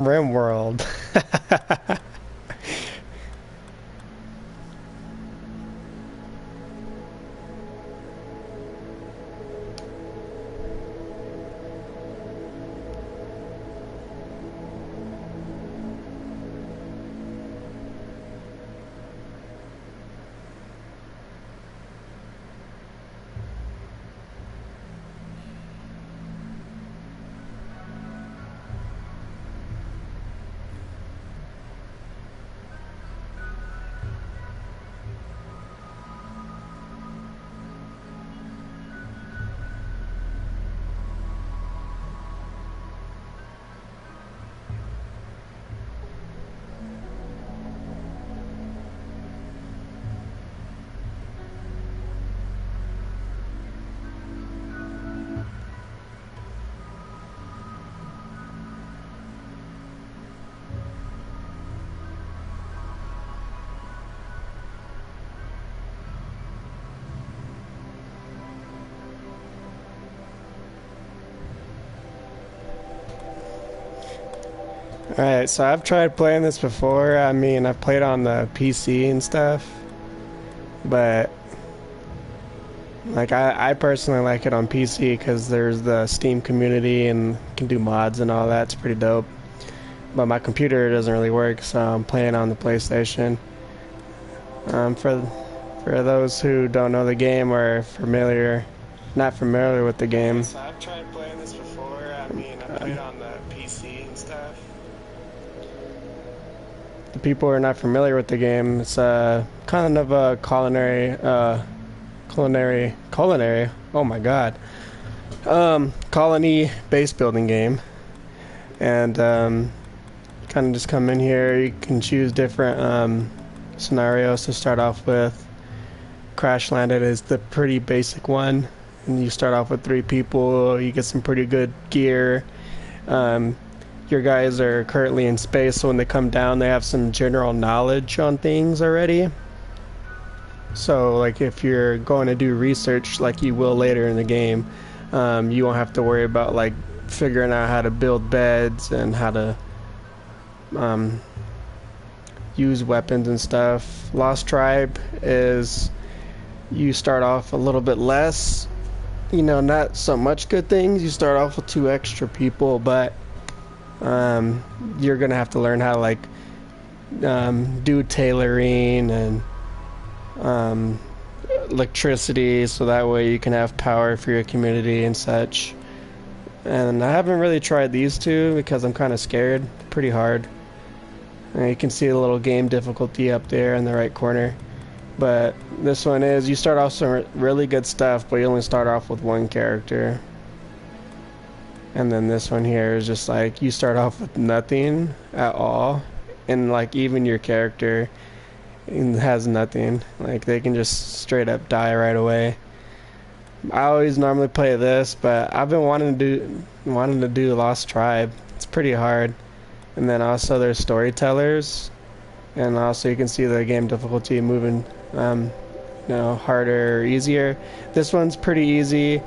Rimworld. Alright, so I've tried playing this before. I mean, I've played on the PC and stuff, but like I personally like it on PC because there's the Steam community and can do mods and all that. It's pretty dope. But my computer doesn't really work, so I'm playing on the PlayStation. For those who don't know the game or not familiar with the game. So I've tried playing this before. I mean, I've played on the PC and stuff. The people who are not familiar with the game, it's kind of a culinary. Oh my god, colony base building game, and kind of just come in here. You can choose different scenarios to start off with. Crash landed is the pretty basic one, and you start off with 3 people. You get some pretty good gear. Your guys are currently in space, so when they come down, they have some general knowledge on things already. So, like, if you're going to do research, like you will later in the game, you won't have to worry about, like, figuring out how to build beds and how to use weapons and stuff. Lost Tribe is you start off a little bit less, not so much good things. You start off with 2 extra people, but you're gonna have to learn how to like do tailoring and electricity, so that way you can have power for your community and such. And I haven't really tried these 2 because I'm kind of scared. Pretty hard. And you can see a little game difficulty up there in the right corner. But this one is, you start off some really good stuff, but you only start off with 1 character. And then this one here is just like, you start off with nothing at all. And like, even your character has nothing. Like, they can just straight up die right away. I always normally play this, but I've been wanting to do Lost Tribe. It's pretty hard. And then also there's storytellers, and also you can see the game difficulty moving harder or easier. This one's pretty easy.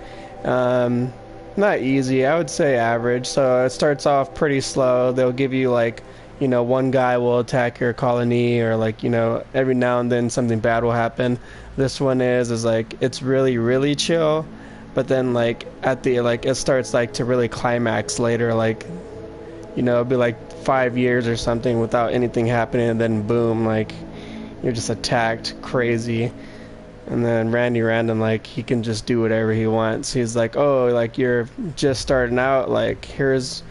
Not easy, I would say average. So it starts off pretty slow. They'll give you like, 1 guy will attack your colony, or like, every now and then something bad will happen. This one is like, it's really, really chill. But then like at the, like, it starts like to really climax later, like, it'll be like 5 years or something without anything happening, and then boom, like, you're just attacked crazy. And then Randy Random, like, he can just do whatever he wants. He's like, oh, like, you're just starting out, like, here's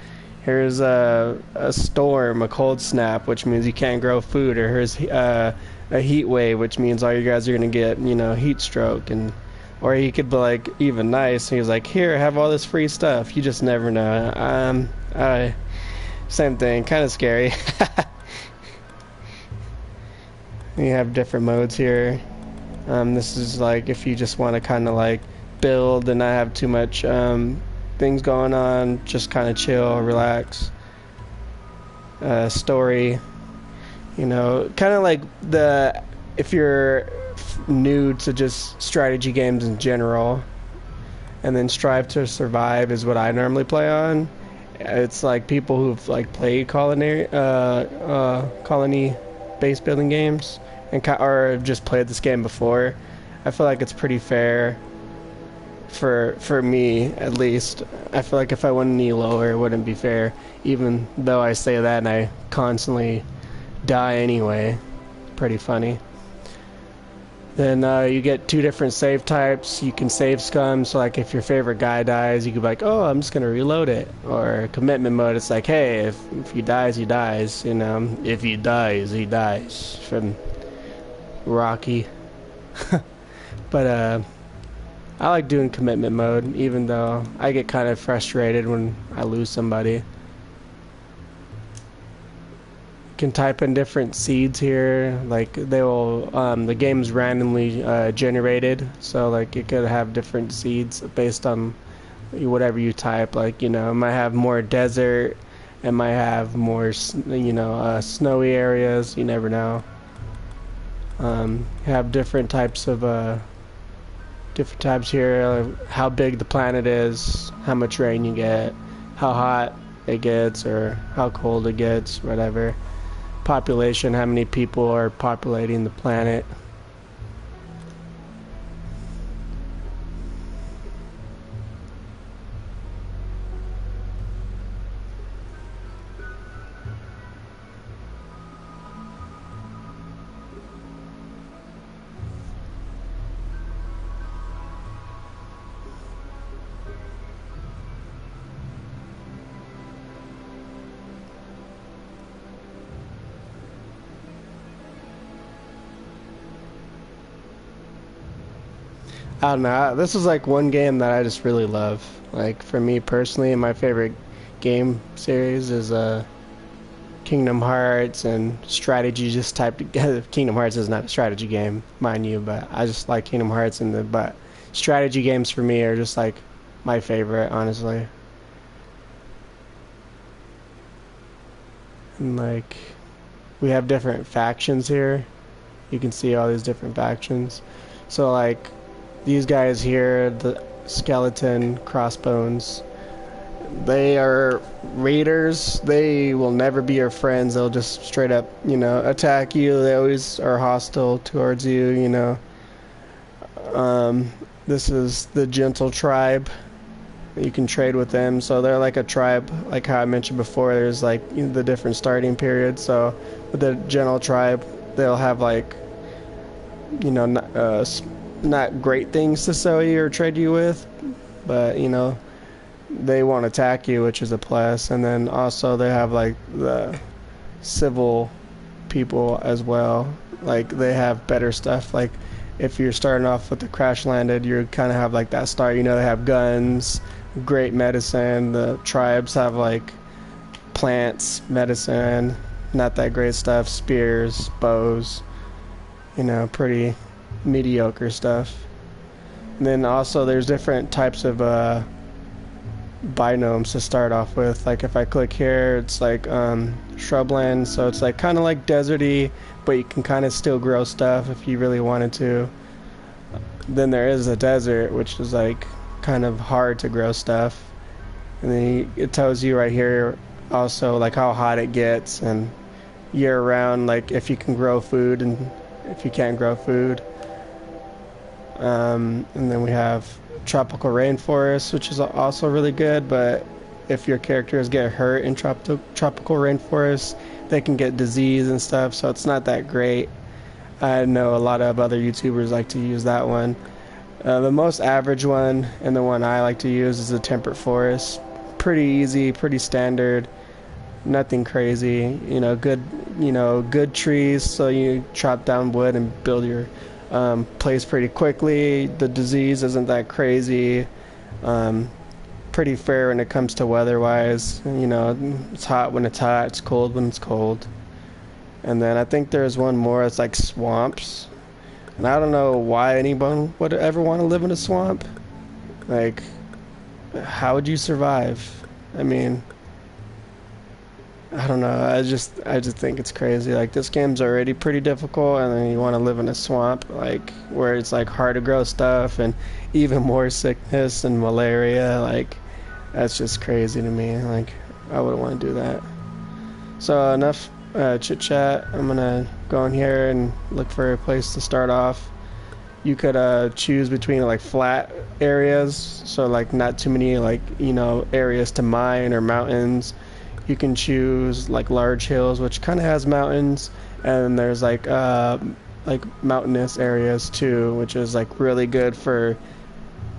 a storm, a cold snap, which means you can't grow food, or here's a heat wave, which means all you guys are gonna get, heat stroke. And or he could be like even nice, and he's like, here, have all this free stuff. You just never know. Same thing, kind of scary. You have different modes here. This is like if you just want to kind of like build and not have too much things going on, just kind of chill, relax. Story, kind of like if you're new to just strategy games in general, and then Strive to Survive is what I normally play on. It's like people who've like played colony base building games and or just played this game before. I feel like it's pretty fair for me at least. I feel like if I went any lower, it wouldn't be fair. Even though I say that and I constantly die anyway. Pretty funny. Then you get two different save types. You can save scum, so like if your favorite guy dies, you can be like, oh, I'm just gonna reload it. Or commitment mode, it's like, hey, if he dies, he dies. You know, if he dies, he dies. From Rocky. But I like doing commitment mode, even though I get kind of frustrated when I lose somebody. Can type in different seeds here, like they will the game's randomly generated, so like it could have different seeds based on whatever you type. Like, you know, it might have more desert, it might have more snowy areas, you never know. Have different types here, like how big the planet is, how much rain you get, how hot it gets or how cold it gets, whatever. Population, how many people are populating the planet. I don't know. This is like one game that I just really love. Like for me personally, my favorite game series is Kingdom Hearts and strategy just typed together. Kingdom Hearts is not a strategy game, mind you, but I just like Kingdom Hearts but strategy games for me are just like my favorite, honestly. And like we have different factions here. You can see all these different factions. So like these guys here, the skeleton crossbones, they are raiders. They will never be your friends. They'll just straight up, you know, attack you. They always are hostile towards you, you know. This is the gentle tribe. You can trade with them. So they're like a tribe, like how I mentioned before. There's like, you know, the different starting periods. So with the gentle tribe, they'll have like, you know, not great things to sell you or trade you with, but you know, they won't attack you, which is a plus. And then also they have like the civil people as well. Like they have better stuff. Like if you're starting off with the crash landed, you kind of have like that start. You know, they have guns, great medicine. The tribes have like plants, medicine, not that great stuff, spears, bows. You know, pretty mediocre stuff. And then also there's different types of biomes to start off with. Like if I click here, it's like shrubland, so it's like kind of like deserty, but you can kind of still grow stuff if you really wanted to. Then there is a desert, which is like kind of hard to grow stuff. And then it tells you right here also like how hot it gets and year round, like if you can grow food and if you can't grow food. And then we have tropical rainforest, which is also really good, but if your characters get hurt in tropical rainforest, they can get disease and stuff, so it's not that great. I know a lot of other YouTubers like to use that one. The most average one, and the one I like to use, is the temperate forest. Pretty easy, pretty standard, nothing crazy. Good trees, so you chop down wood and build your place pretty quickly. The disease isn't that crazy. Pretty fair when it comes to weather-wise. You know, it's hot when it's hot, it's cold when it's cold. And then I think there's one more. It's like swamps, and I don't know why anyone would ever want to live in a swamp. Like, how would you survive? I mean, I don't know. I just think it's crazy. Like, this game's already pretty difficult, and then you want to live in a swamp, like where it's like hard to grow stuff, and even more sickness and malaria. Like, that's just crazy to me. Like, I wouldn't want to do that. So enough chit chat. I'm gonna go in here and look for a place to start off. You could choose between like flat areas, so like not too many like areas to mine or mountains. You can choose like large hills, which kind of has mountains, and there's like mountainous areas too, which is like really good for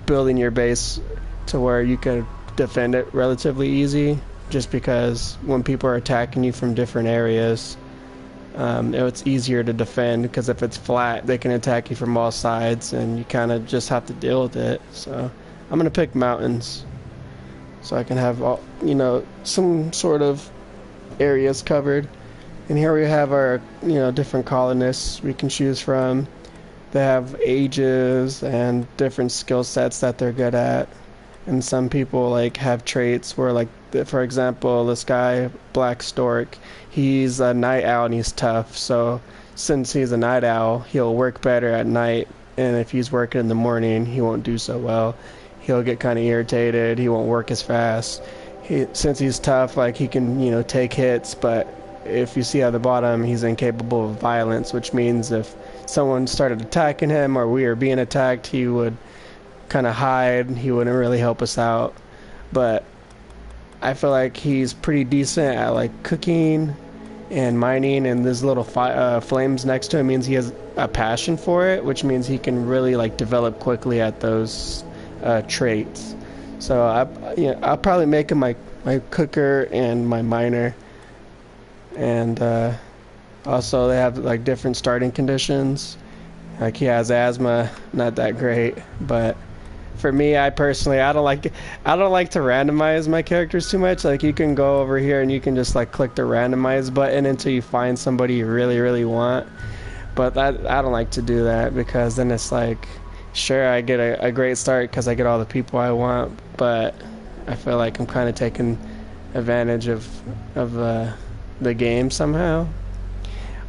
building your base to where you could defend it relatively easy. Just because when people are attacking you from different areas, it's easier to defend, because if it's flat, they can attack you from all sides, and you kind of just have to deal with it. So I'm gonna pick mountains, so I can have all some sort of areas covered. And here we have our different colonists we can choose from. They have ages and different skill sets that they're good at, and some people like have traits where, like, for example, this guy Black Stork, he's a night owl and he's tough. So since he's a night owl, he'll work better at night, and if he's working in the morning, he won't do so well. He'll get kind of irritated. He won't work as fast. Since he's tough, like, he can take hits, but if you see at the bottom, he's incapable of violence, which means if someone started attacking him or we were being attacked, he would kind of hide. He wouldn't really help us out. But I feel like he's pretty decent at like cooking and mining, and this little flames next to him means he has a passion for it, which means he can really like develop quickly at those traits. So I'll probably make him my cooker and my miner. And also they have like different starting conditions. Like, he has asthma, not that great, but for me, I don't like to randomize my characters too much. Like, you can go over here and you can just like click the randomize button until you find somebody you really, really want. But I don't like to do that, because then it's like, sure, I get a great start because I get all the people I want, but I feel like I'm kind of taking advantage of the game somehow.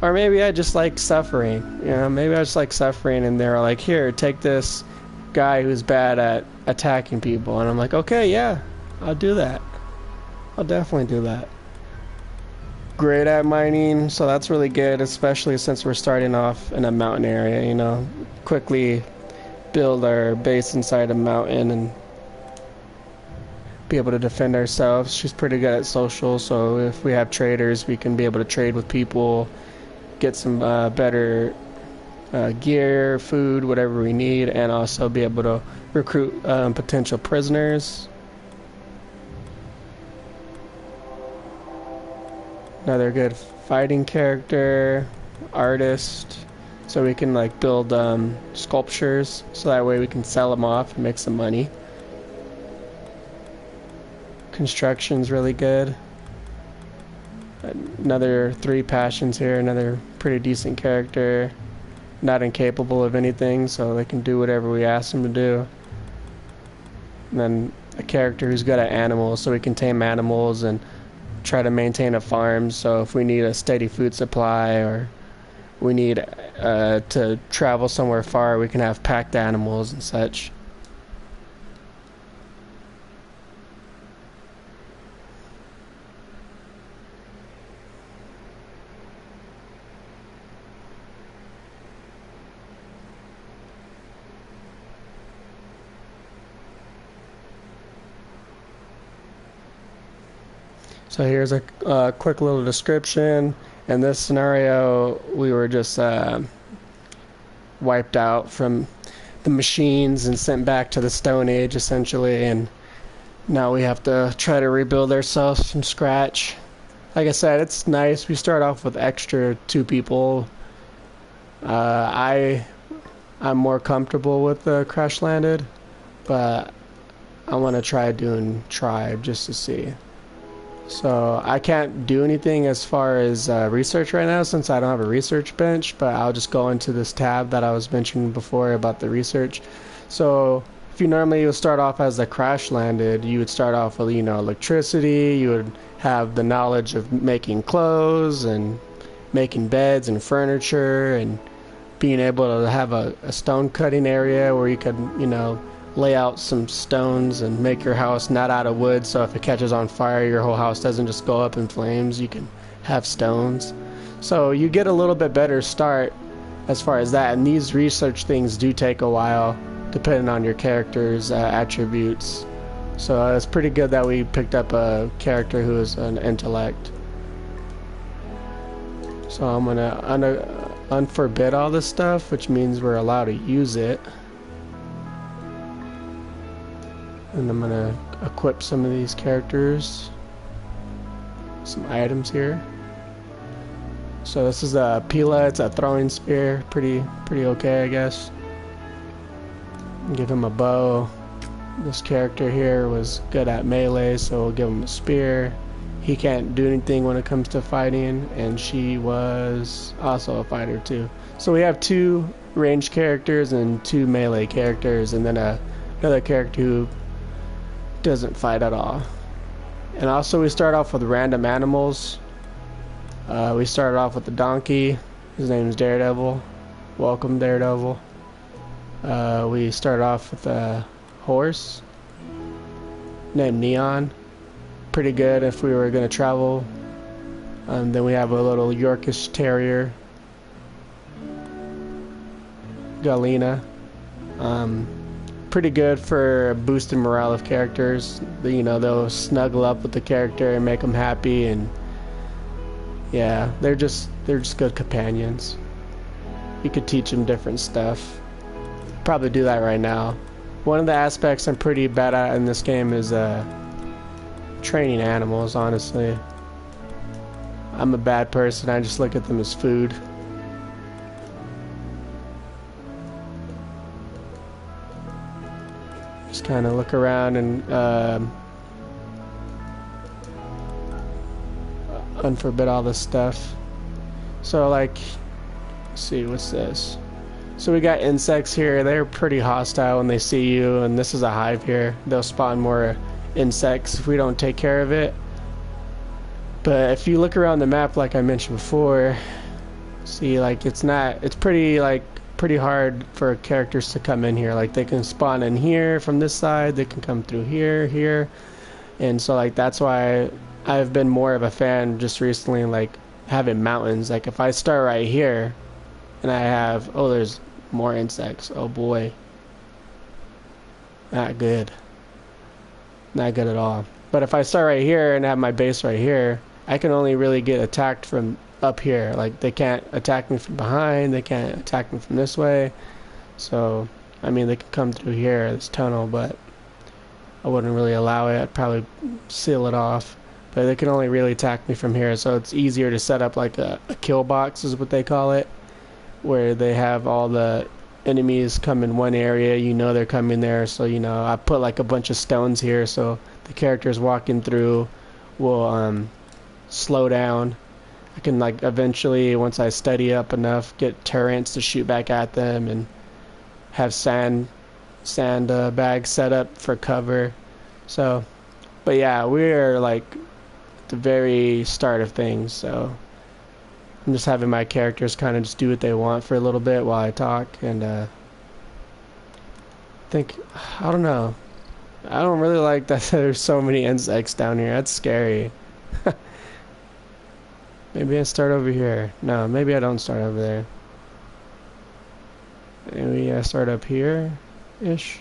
Or maybe I just like suffering. Maybe I just like suffering, and they're like, here, take this guy who's bad at attacking people, and I'm like, okay, yeah, I'll do that. I'll definitely do that. Great at mining, so that's really good, especially since we're starting off in a mountain area. Quickly build our base inside a mountain and be able to defend ourselves. She's pretty good at social, so if we have traders, we can be able to trade with people, get some better gear, food, whatever we need, and also be able to recruit potential prisoners. Another good fighting character, artist, so we can like build sculptures, so that way we can sell them off and make some money. Construction's really good. Another 3 passions here, another pretty decent character. Not incapable of anything, so they can do whatever we ask them to do. And then a character who's good at animals, so we can tame animals and try to maintain a farm, so if we need a steady food supply or we need to travel somewhere far, we can have packed animals and such. So here's a quick little description. In this scenario, we were just wiped out from the machines and sent back to the Stone Age, essentially, and now we have to try to rebuild ourselves from scratch. Like I said, it's nice. We start off with extra 2 people. I'm more comfortable with the Crash Landed, but I want to try doing Tribe just to see. So I can't do anything as far as research right now, since I don't have a research bench, but I'll just go into this tab that I was mentioning before about the research. So if you normally would start off as a Crash Landed, you would start off with electricity, you would have the knowledge of making clothes and making beds and furniture, and being able to have a stone cutting area where you could lay out some stones and make your house not out of wood, so if it catches on fire your whole house doesn't just go up in flames. You can have stones, so you get a little bit better start as far as that. And these research things do take a while depending on your character's attributes, so it's pretty good that we picked up a character who is an intellect. So I'm gonna unforbid all this stuff, which means we're allowed to use it. And I'm gonna equip some of these characters, some items here. So this is a Pila, it's a throwing spear, pretty okay, I guess. Give him a bow. This character here was good at melee, so we'll give him a spear. He can't do anything when it comes to fighting, and she was also a fighter too. So we have 2 ranged characters and 2 melee characters, and then another character who doesn't fight at all. And also we start off with random animals. We started off with the donkey. His name is Daredevil. Welcome, Daredevil. We started off with a horse named Neon. Pretty good if we were going to travel. Then we have a little Yorkish Terrier, Galena. Pretty good for boosting morale of characters. You know, they'll snuggle up with the character and make them happy, and yeah, they're just good companions. You could teach them different stuff. Probably do that right now. One of the aspects I'm pretty bad at in this game is training animals, honestly. I'm a bad person, I just look at them as food. Just kind of look around and unforbid all this stuff. So like, let's see, what's this? So we got insects here. They're pretty hostile when they see you, and this is a hive here. They'll spawn more insects if we don't take care of it. But if you look around the map, like I mentioned before, see, like it's pretty hard for characters to come in here. Like they can spawn in here from this side, they can come through here, and so like that's why I've been more of a fan just recently, like having mountains. Like if I start right here and I have, oh, there's more insects, oh boy, not good at all. But if I start right here and have my base right here, I can only really get attacked from up here. Like they can't attack me from behind, they can't attack me from this way. So I mean, they can come through here, this tunnel, but I wouldn't really allow it. I'd probably seal it off. But they can only really attack me from here, so it's easier to set up like a kill box is what they call it, where they have all the enemies come in one area, you know they're coming there. So you know, I put like a bunch of stones here, so the characters walking through will slow down. I can like eventually, once I study up enough, get turrets to shoot back at them, and have sand bags set up for cover. So, but yeah, we're like at the very start of things, so I'm just having my characters kind of just do what they want for a little bit while I talk, and I don't know. I don't really like that there's so many insects down here. That's scary. Maybe I start over here. No, maybe I don't start over there. Maybe I start up here-ish.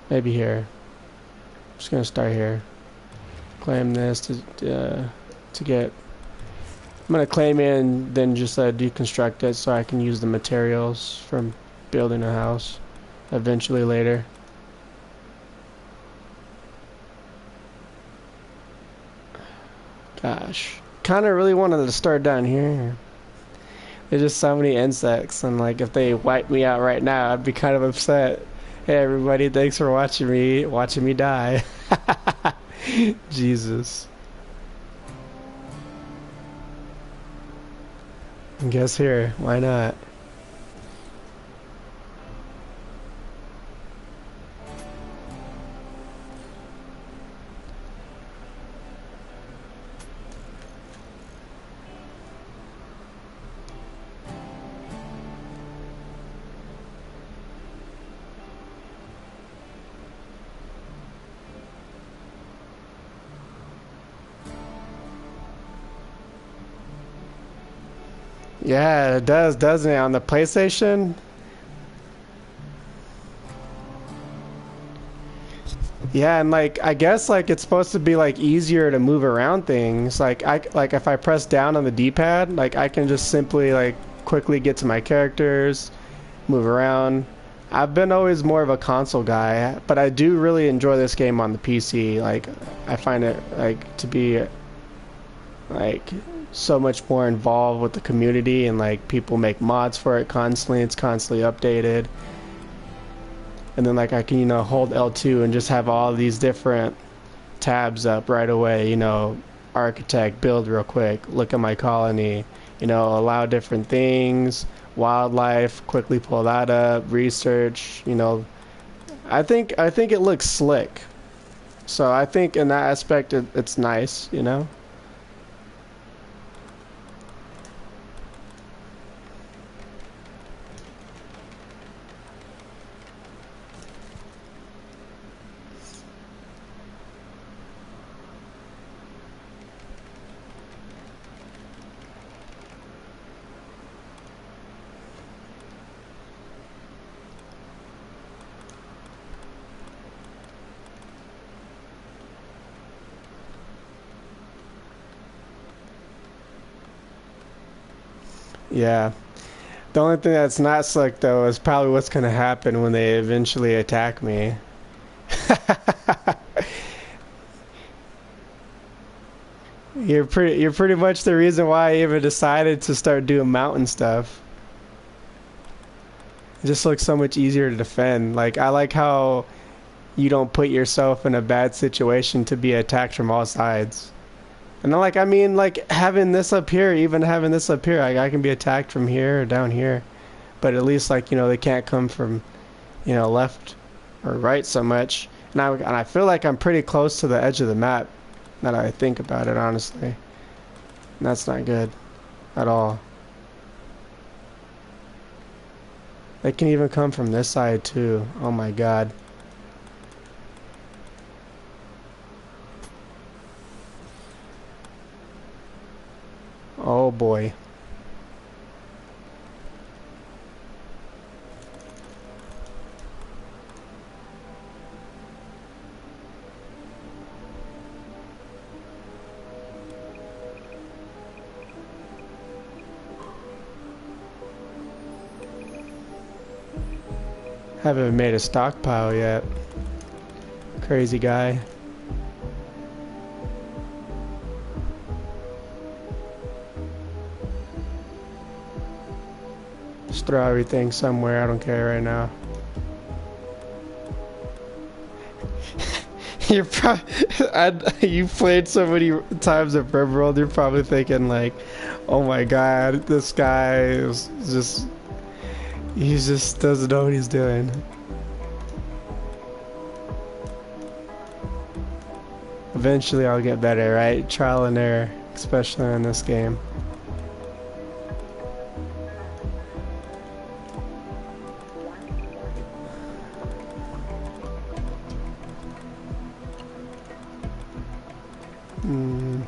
Maybe here. I'm just gonna start here. Claim this to get. I'm gonna claim it and then just deconstruct it so I can use the materials from building a house eventually later. Gosh, kind of really wanted to start down here. There's just so many insects, and like if they wipe me out right now, I'd be kind of upset. Hey everybody, thanks for watching me die. Jesus. I guess here, why not? Yeah, it does, doesn't it? On the PlayStation. Yeah, and like I guess like it's supposed to be like easier to move around things. Like if I press down on the D-pad, like I can just simply like quickly get to my characters, move around. I've been always more of a console guy, but I do really enjoy this game on the PC. Like I find it like to be like so much more involved with the community, and like people make mods for it constantly. It's constantly updated. And then like I can, hold L2 and just have all these different tabs up right away, architect, build real quick, look at my colony, allow different things, wildlife, quickly pull that up, research, I think it looks slick. So I think in that aspect it's nice. Yeah. The only thing that's not slick though is probably what's gonna happen when they eventually attack me. You're pretty much the reason why I even decided to start doing mountain stuff. It just looks so much easier to defend. Like I like how you don't put yourself in a bad situation to be attacked from all sides. And then, like, I mean, like having this up here, even having this up here, like I can be attacked from here or down here, but at least like they can't come from left or right so much. And I feel like I'm pretty close to the edge of the map. Now that I think about it, honestly, and that's not good at all. They can even come from this side too. Oh my god. Oh boy. Haven't made a stockpile yet. Crazy guy. Just throw everything somewhere. I don't care right now. You're probably you played so many times at Rimworld. You're probably thinking like, "Oh my God, this guy is just he just doesn't know what he's doing." Eventually, I'll get better, right? Trial and error, especially in this game. Mm.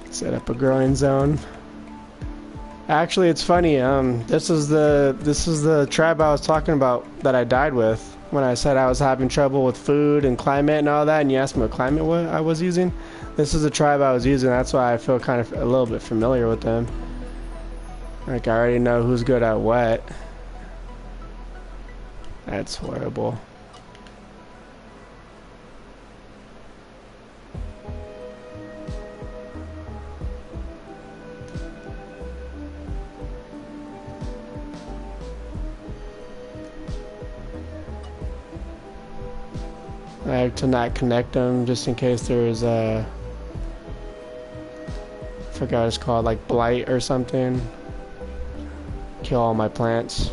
Set up a growing zone. Actually, it's funny. This is the tribe I was talking about that I died with when I said I was having trouble with food and climate and all that, and you asked me what climate I was using. This is the tribe I was using. That's why I feel kind of a little bit familiar with them. Like I already know who's good at what. That's horrible. I have to not connect them just in case there's a, I forgot what it's called, like blight or something. Kill all my plants.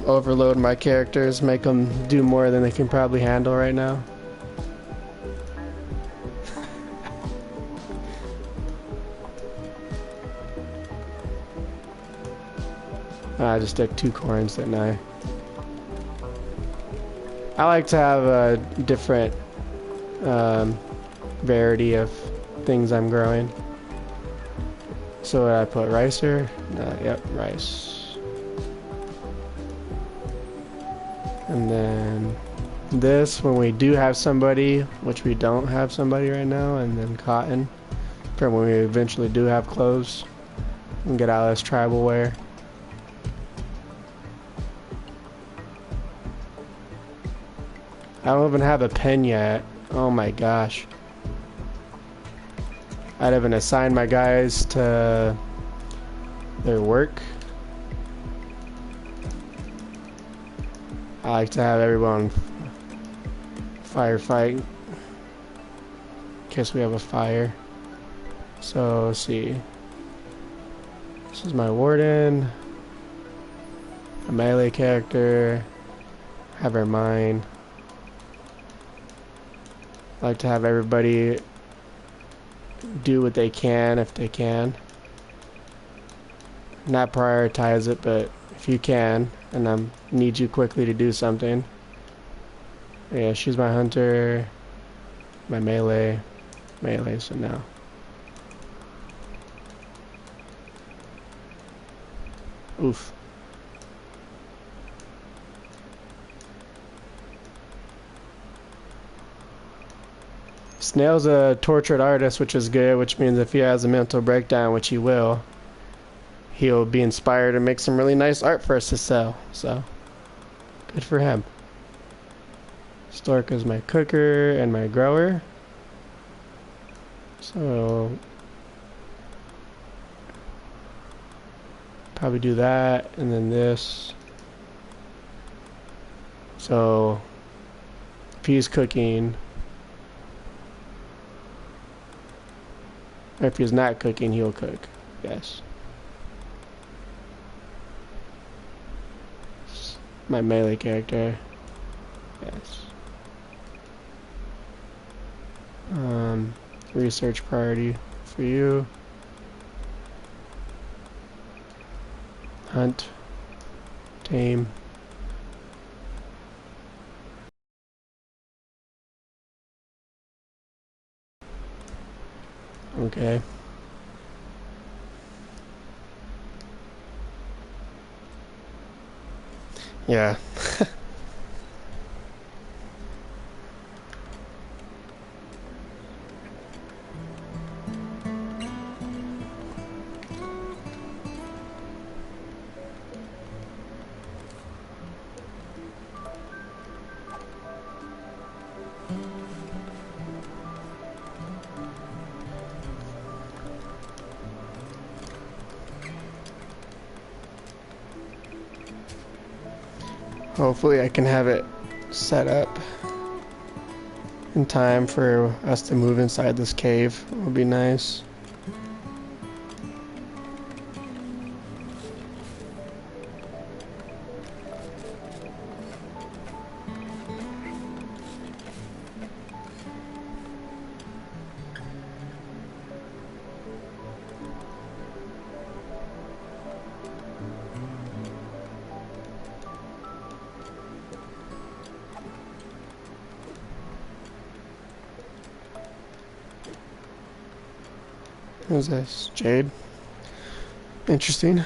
overload my characters, make them do more than they can probably handle right now. I just did 2 corns, didn't I? I like to have a different variety of things I'm growing. So I put rice here? Yep, rice. And then this, when we do have somebody, which we don't have somebody right now, and then cotton, for when we eventually do have clothes, and get out of this tribal wear. I don't even have a pen yet. Oh my gosh. I'd haven't assigned my guys to their work. I like to have everyone firefight in case we have a fire. So let's see. This is my warden, a melee character, have her mine. I like to have everybody do what they can if they can. Not prioritize it, but if you can, and I need you quickly to do something. Yeah, she's my hunter, my melee, so now. Oof. Snail's a tortured artist, which is good, which means if he has a mental breakdown, which he will, he'll be inspired and make some really nice art for us to sell. So, good for him. Stork is my cooker and my grower. So, probably do that, and then this. So, if he's cooking, or if he's not cooking, he'll cook. Yes. My melee character. Yes. Research priority for you. Hunt. Tame. Okay. Yeah. Hopefully I can have it set up in time for us to move inside this cave. It would be nice. Who's this? Jade? Interesting.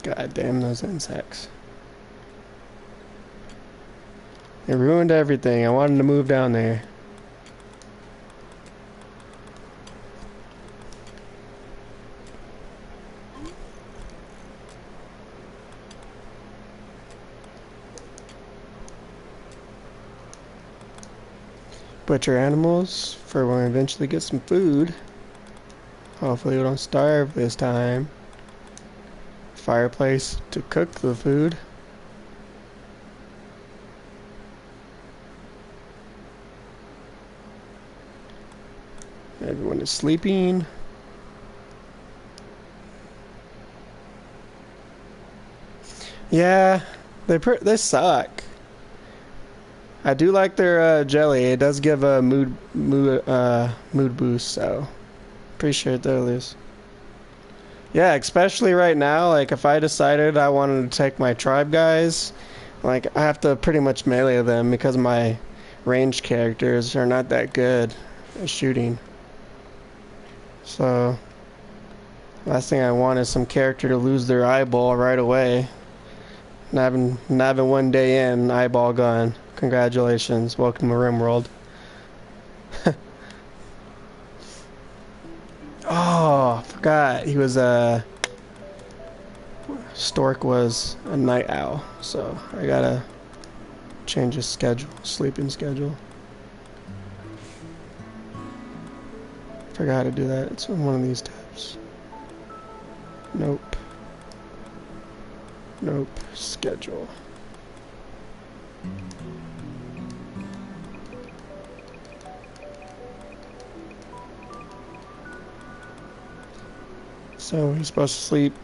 God damn those insects. They ruined everything. I wanted to move down there. Butcher animals for when we eventually get some food. Hopefully we don't starve this time. Fireplace to cook the food. Everyone is sleeping. Yeah, they suck. I do like their jelly. It does give a mood boost. So appreciate those. Yeah, especially right now. Like if I decided I wanted to take my tribe guys, like I have to pretty much melee them because my ranged characters are not that good at shooting. So last thing I want is some character to lose their eyeball right away. Not having one day in, eyeball gone. Congratulations. Welcome to Rimworld. Oh, I forgot. He was Stork was a night owl, so I gotta change his schedule, sleeping schedule. Forgot how to do that. It's on one of these tabs. Nope. Nope. Schedule. So he's supposed to sleep.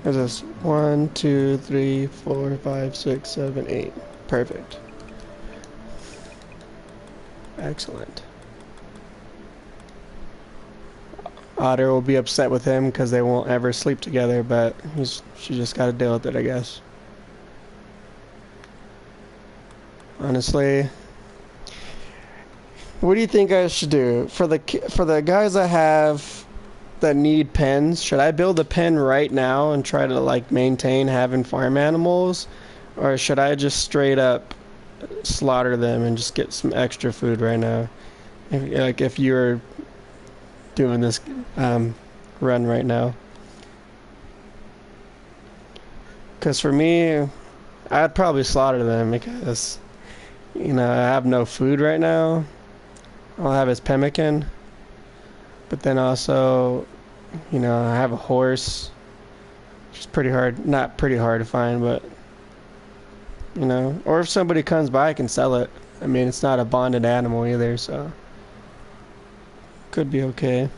There's this 1, 2, 3, 4, 5, 6, 7, 8. Perfect. Excellent. Otter will be upset with him because they won't ever sleep together, but she just got to deal with it, I guess. Honestly, what do you think I should do for the guys I have that need pens? Should I build a pen right now and try to like maintain having farm animals, or should I just straight up slaughter them and just get some extra food right now? If you're doing this run right now, because for me, I'd probably slaughter them because I have no food right now. I'll have his pemmican, but then also, I have a horse, which is pretty hard, not pretty hard to find, but, or if somebody comes by, I can sell it. I mean, it's not a bonded animal either, so could be okay.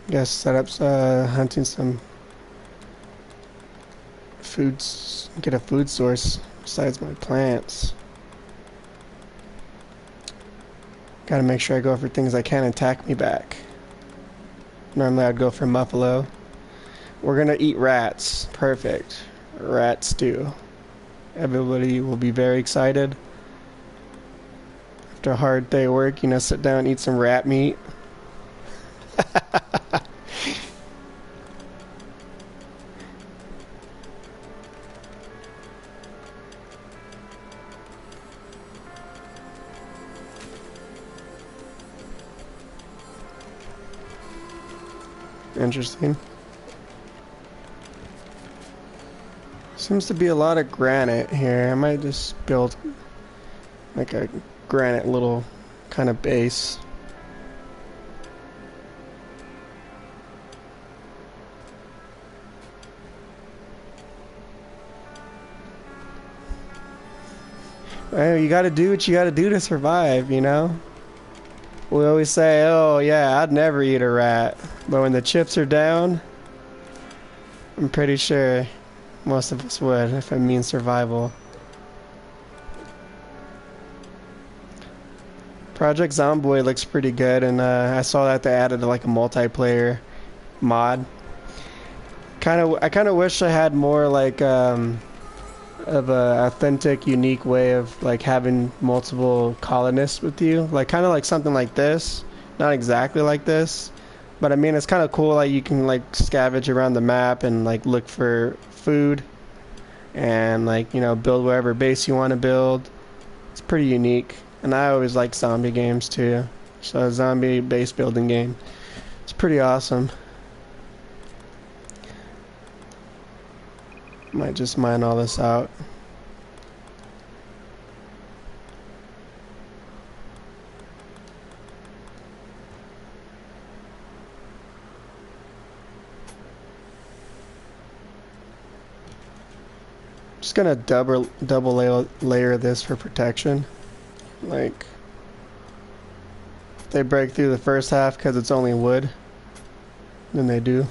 Guess setup's hunting some foods, get a food source besides my plants. Gotta make sure I go for things that can't attack me back. Normally I'd go for buffalo. We're gonna eat rats. Perfect. Rat stew. Everybody will be very excited. After a hard day of work, sit down and eat some rat meat. Interesting. Seems to be a lot of granite here. I might just build like a granite little kind of base. Well, you gotta do what you gotta do to survive, We always say, oh yeah, I'd never eat a rat. But when the chips are down, I'm pretty sure most of us would, if it means survival. Project Zomboid looks pretty good, and I saw that they added like a multiplayer mod. I kind of wish I had more like of a authentic, unique way of like having multiple colonists with you, like kind of like something like this. Not exactly like this, but I mean it's kind of cool. Like you can like scavenge around the map and like look for food, and like build whatever base you want to build. It's pretty unique, and I always like zombie games too. So a zombie base building game, it's pretty awesome. Might just mine all this out. Just gonna double layer this for protection. Like, if they break through the first half because it's only wood, then they do.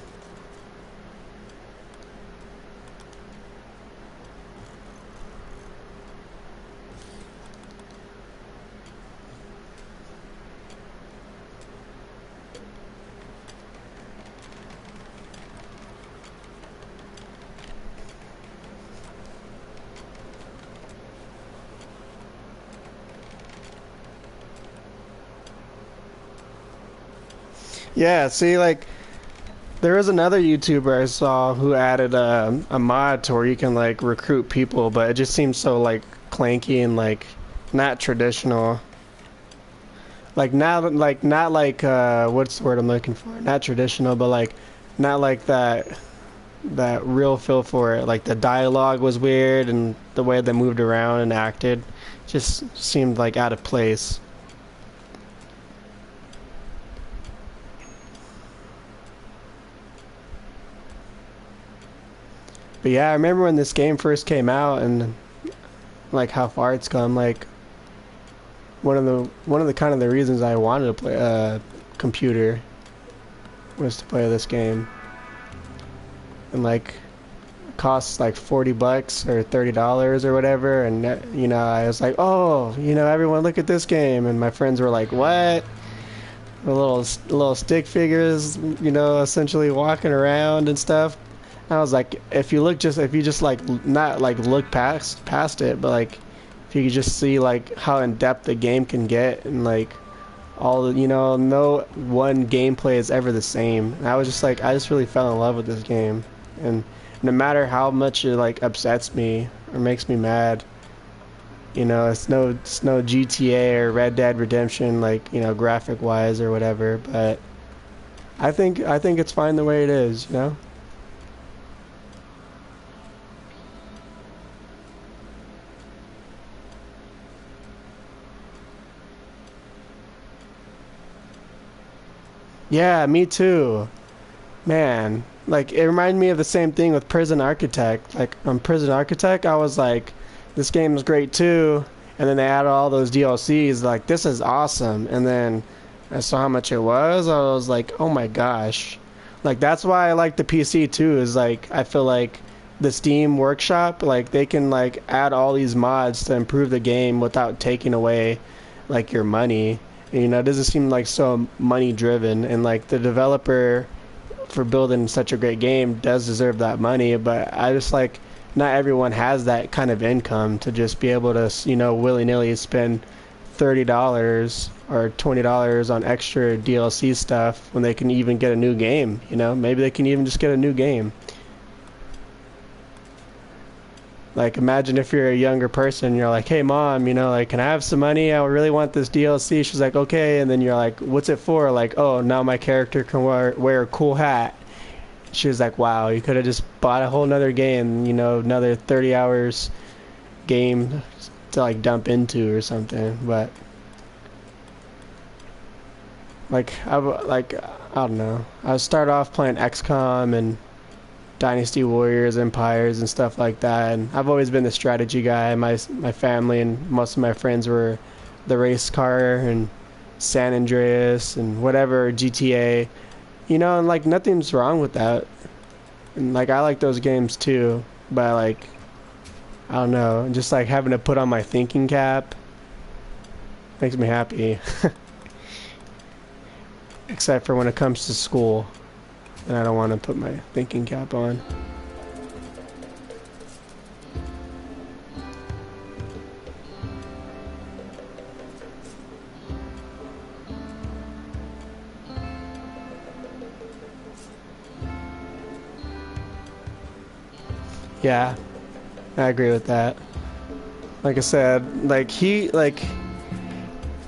Yeah, see, like, there was another YouTuber I saw who added a mod to where you can, like, recruit people, but it just seems so, like, clanky and, like, not traditional. Not like, what's the word I'm looking for? Not traditional, but, like, not like that real feel for it. Like, the dialogue was weird, and the way they moved around and acted just seemed, like, out of place. But yeah, I remember when this game first came out and like how far it's come. Like one of the kind of the reasons I wanted to play a computer was to play this game. And like it costs like $40 or $30 or whatever, and you know, I was like, "Oh, you know, everyone look at this game." And my friends were like, "What?" The little stick figures, you know, essentially walking around and stuff. I was like, if you just like not like look past it, but like if you could just see like how in depth the game can get, and like all the, you know, no one gameplay is ever the same. And I was just like, I just really fell in love with this game, and no matter how much it like upsets me or makes me mad, you know, it's no GTA or Red Dead Redemption, like, you know, graphic wise or whatever, but I think it's fine the way it is, you know. Yeah, me too. Man, like it reminded me of the same thing with Prison Architect. Like on Prison Architect, I was like, this game is great too. And then they added all those DLCs. Like this is awesome. And then I saw how much it was. I was like, oh my gosh. Like that's why I like the PC too. Is like I feel like the Steam Workshop, like they can like add all these mods to improve the game without taking away like your money. You know, it doesn't seem like so money driven, and like the developer for building such a great game does deserve that money, but I just like not everyone has that kind of income to just be able to, you know, willy-nilly spend $30 or $20 on extra DLC stuff when they can even get a new game, you know? Maybe they can even just get a new game. Like, imagine if you're a younger person, and you're like, hey, mom, you know, like, can I have some money? I really want this DLC. She's like, okay. And then you're like, what's it for? Like, oh, now my character can wear a cool hat. She was like, wow, you could have just bought a whole nother game, you know, another 30 hours game to, like, dump into or something. But, I don't know. I would start off playing XCOM and Dynasty Warriors, Empires, and stuff like that. And I've always been the strategy guy. My family and most of my friends were the race car and San Andreas and whatever GTA. You know, and like nothing's wrong with that. And like I like those games too, but like I don't know, just like having to put on my thinking cap makes me happy. Except for when it comes to school. And I don't want to put my thinking cap on. Yeah, I agree with that. Like I said,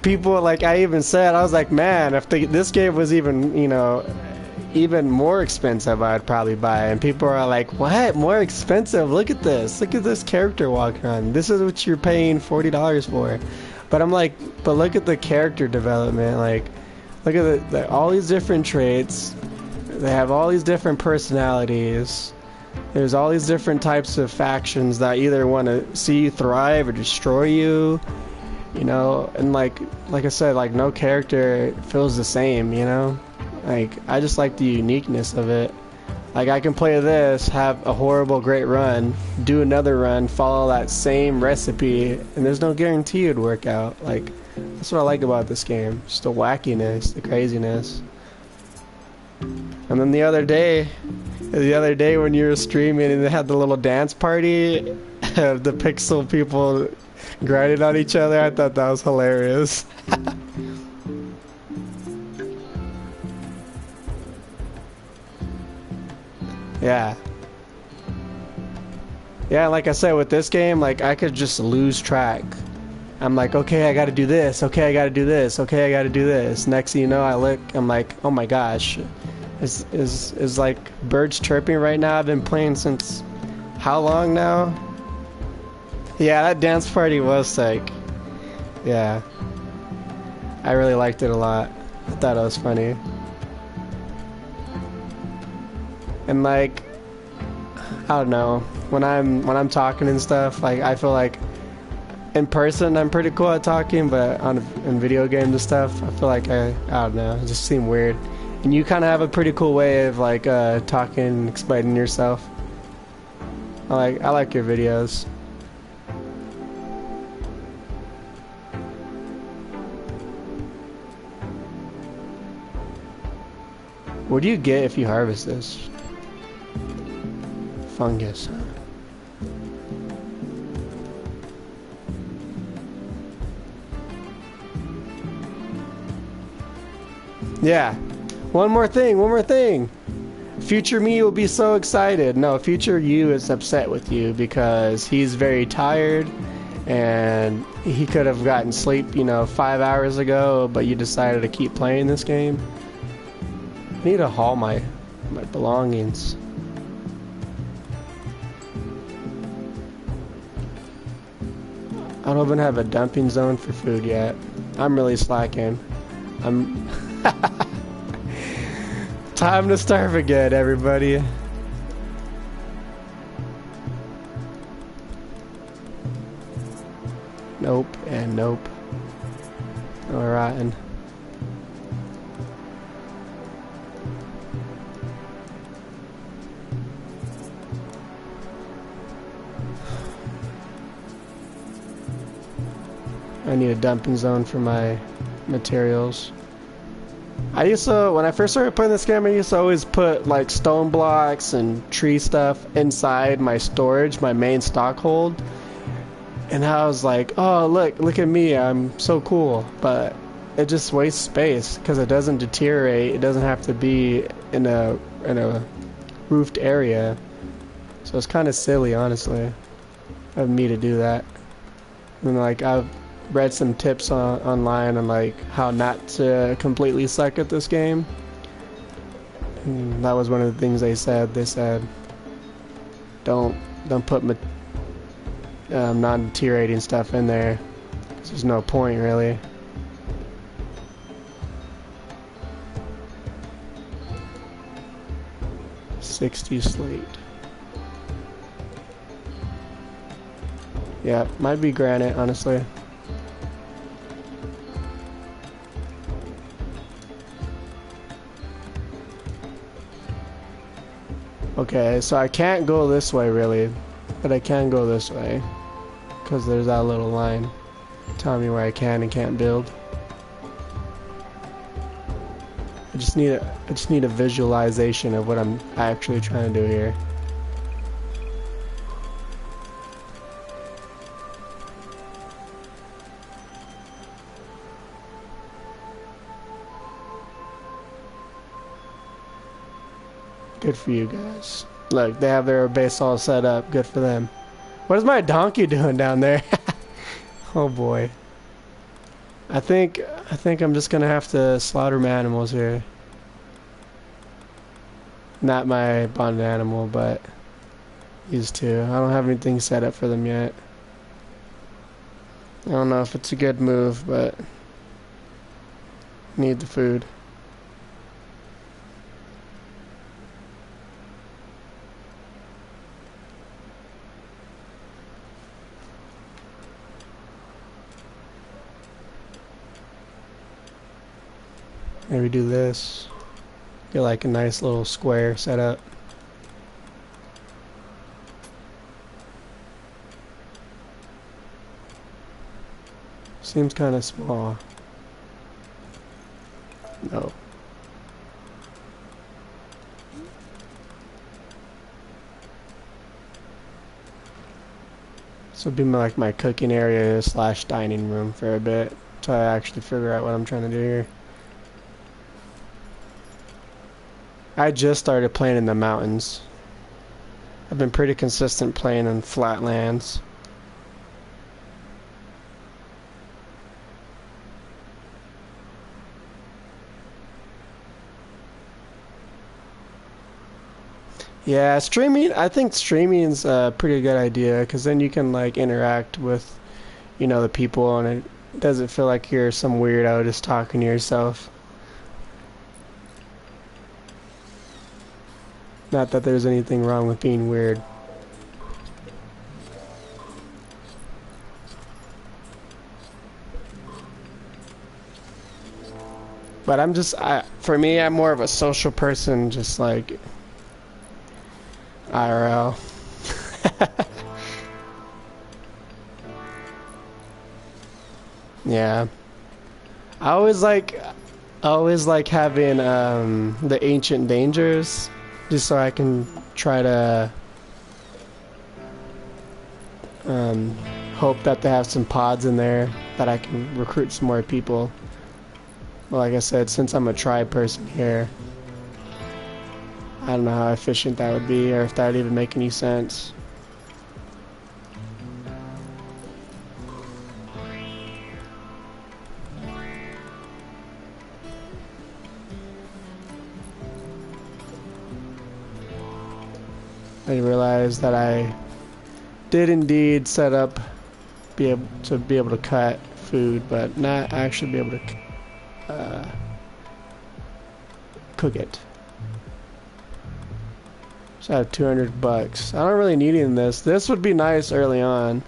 people, like I even said, I was like, man, if this game was even, you know, even more expensive, I'd probably buy. And people are like, what? More expensive? Look at this. Look at this character walking around. This is what you're paying $40 for. But I'm like, but look at the character development. Like, look at all these different traits. They have all these different personalities. There's all these different types of factions that either want to see you thrive or destroy you. You know, and like I said, like no character feels the same, you know? Like, I just like the uniqueness of it. Like, I can play this, have a horrible, great run, do another run, follow that same recipe, and there's no guarantee it'd work out. Like, that's what I like about this game. Just the wackiness, the craziness. And then the other day when you were streaming and they had the little dance party of the pixel people grinding on each other, I thought that was hilarious. Yeah. Yeah, like I said, with this game, like, I could just lose track. I'm like, okay, I gotta do this, okay, I gotta do this, okay, I gotta do this. Next thing you know, I look, I'm like, oh my gosh. Is like birds chirping right now? I've been playing since how long now? Yeah, that dance party was sick. Yeah. I really liked it a lot. I thought it was funny. And like, I don't know, when I'm talking and stuff, like, I feel like in person I'm pretty cool at talking, but in video games and stuff, I feel like I don't know, it just seemed weird. And you kind of have a pretty cool way of like talking, explaining yourself. I like your videos. What do you get if you harvest this? Fungus. Yeah. One more thing. Future me will be so excited. No, future you is upset with you because he's very tired and he could have gotten sleep, 5 hours ago, but you decided to keep playing this game. I need to haul my belongings. I don't even have a dumping zone for food yet. I'm really slacking. Time to starve again, everybody. Nope and nope. Oh, rotten. I need a dumping zone for my materials. When I first started playing this game, I used to always put like stone blocks and tree stuff inside my storage, my main stock hold. And I was like, oh, look at me, I'm so cool. But it just wastes space because it doesn't deteriorate. It doesn't have to be in a roofed area. So it's kind of silly, honestly, of me to do that. And like, I've read some tips online on like how not to completely suck at this game, and that was one of the things they said. They said don't put non-deteriorating stuff in there, 'cause there's no point really. $60 slate. Yeah, might be granite, honestly. Okay, so I can't go this way really, but I can go this way because there's that little line telling me where I can and can't build. I just need a visualization of what I'm actually trying to do here. Good for you guys. Look, they have their base all set up. Good for them. What is my donkey doing down there? Oh boy. I think I'm just gonna have to slaughter my animals here. Not my bonded animal, but these two. I don't have anything set up for them yet. I don't know if it's a good move, but need the food. Maybe do this. Get like a nice little square set up. Seems kind of small. No. This will be like my cooking area slash dining room for a bit until I actually figure out what I'm trying to do here. I just started playing in the mountains. I've been pretty consistent playing in flatlands. Yeah, streaming, I think streaming's a pretty good idea because then you can like interact with, you know, the people and it doesn't feel like you're some weirdo just talking to yourself. Not that there's anything wrong with being weird. But for me, I'm more of a social person, just like IRL. Yeah. I always like having the ancient dangers just so I can try to hope that they have some pods in there that I can recruit some more people. But like I said, since I'm a tribe person here, I don't know how efficient that would be or if that would even make any sense. I realized that I did indeed set up be able to cut food, but not actually be able to cook it. So I have 200 bucks. I don't really need any of this. This would be nice early on.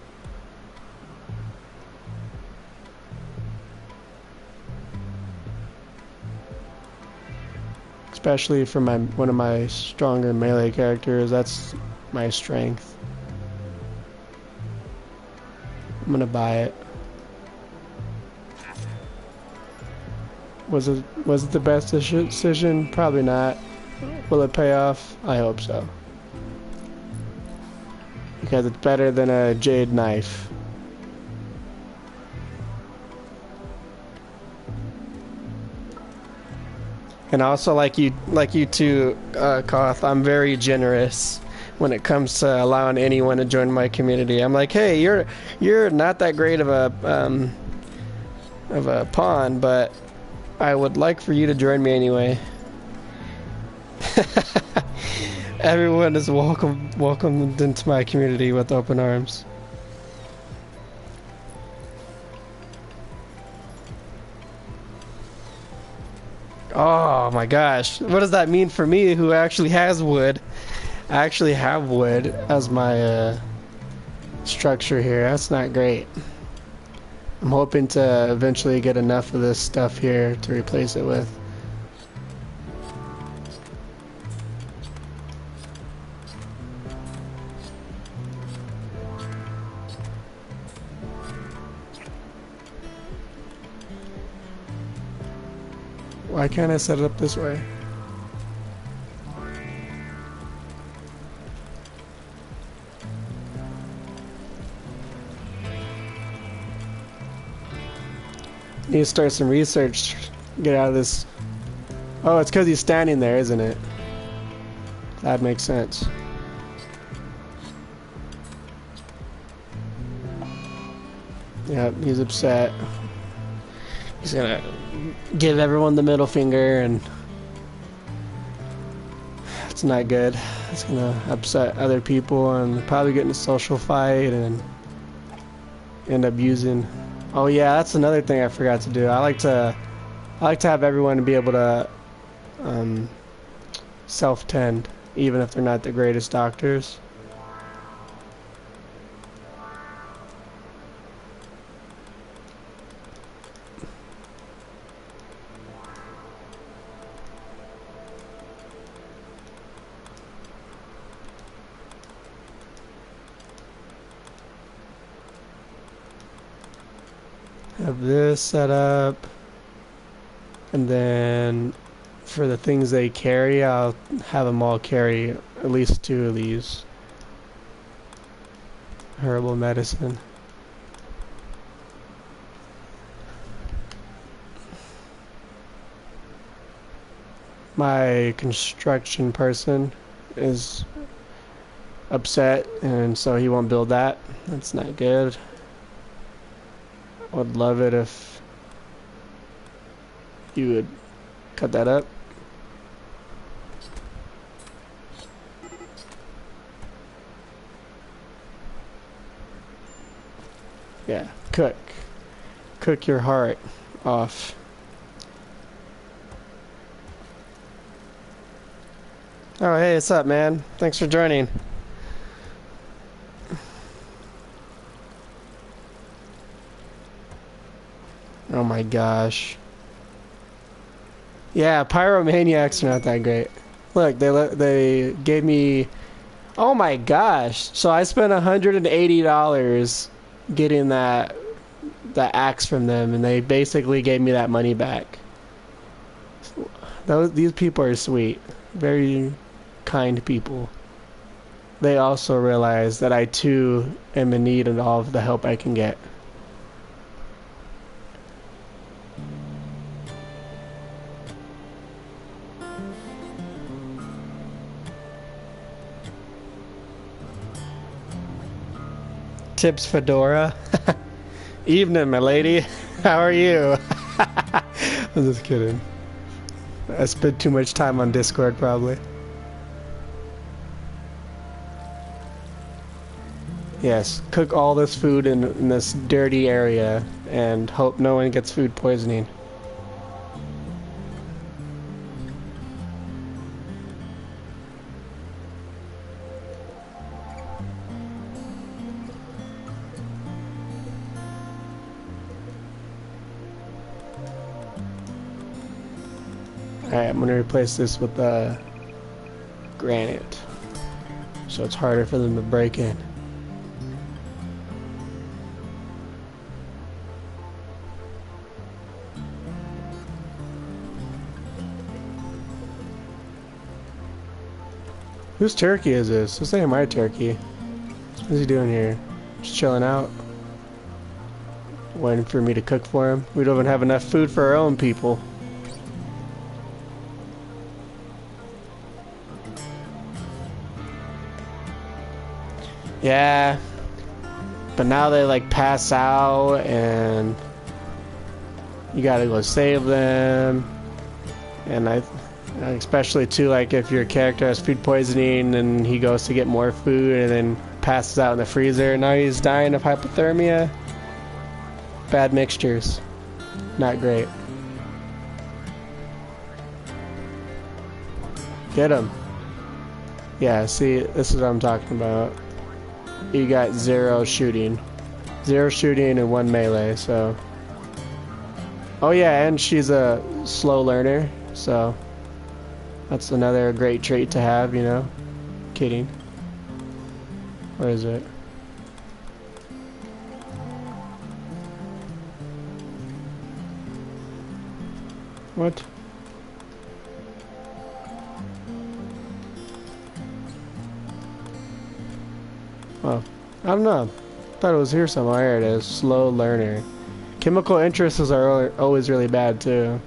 Especially for one of my stronger melee characters. That's my strength. I'm gonna buy it. Was it the best decision? Probably not. Will it pay off? I hope so. Because it's better than a jade knife. And also, like you too, Koth, I'm very generous when it comes to allowing anyone to join my community. I'm like, hey, you're not that great of a pawn, but I would like for you to join me anyway. Everyone is welcomed into my community with open arms. Oh my gosh, what does that mean for me who actually has wood? I actually have wood as my structure here. That's not great. I'm hoping to eventually get enough of this stuff here to replace it with. Why can't I set it up this way? Need to start some research. Get out of this. Oh, it's because he's standing there, isn't it? That makes sense. Yep, he's upset. He's gonna give everyone the middle finger, and It's not good. It's gonna upset other people and probably get in a social fight and end up using. Oh yeah, that's another thing I forgot to do. I like to have everyone be able to self-tend, even if they're not the greatest doctors. Have this set up, and then for the things they carry, I'll have them all carry at least 2 of these. Herbal medicine. My construction person is upset, and so he won't build that. That's not good. I would love it if you would cut that up. Yeah, cook. Cook your heart off. Oh, hey, what's up, man? Thanks for joining. Oh my gosh. Yeah, pyromaniacs are not that great. Look, they gave me. Oh my gosh! So I spent $180 getting that axe from them, and they basically gave me that money back. These people are sweet, very kind people. They also realize that I too am in need of all of the help I can get. Tips Fedora. Evening, my lady. How are you? I'm just kidding. I spent too much time on Discord, probably. Yes, cook all this food in this dirty area and hope no one gets food poisoning. Alright, I'm gonna replace this with granite, so it's harder for them to break in. Whose turkey is this? This ain't my turkey. What's he doing here? Just chilling out? Waiting for me to cook for him? We don't even have enough food for our own people. Yeah, but now they like pass out and you gotta go save them. And especially too, like if your character has food poisoning and he goes to get more food and then passes out in the freezer, now he's dying of hypothermia. Bad mixtures, not great. Get him. Yeah, see, this is what I'm talking about. You got 0 shooting. 0 shooting and 1 melee, so. Oh yeah, and she's a slow learner, so. That's another great trait to have, you know? Kidding. Where is it? What? Oh, I don't know. Thought it was here somewhere. Here it is. Slow learner. Chemical interests are always really bad too.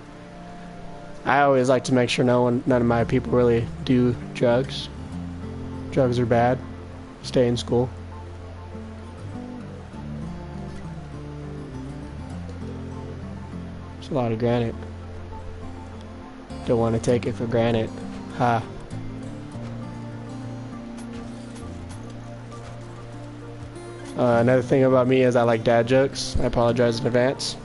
I always like to make sure none of my people really do drugs. Drugs are bad. Stay in school. There's a lot of granite. Don't want to take it for granted. Ha. Another thing about me is I like dad jokes. I apologize in advance.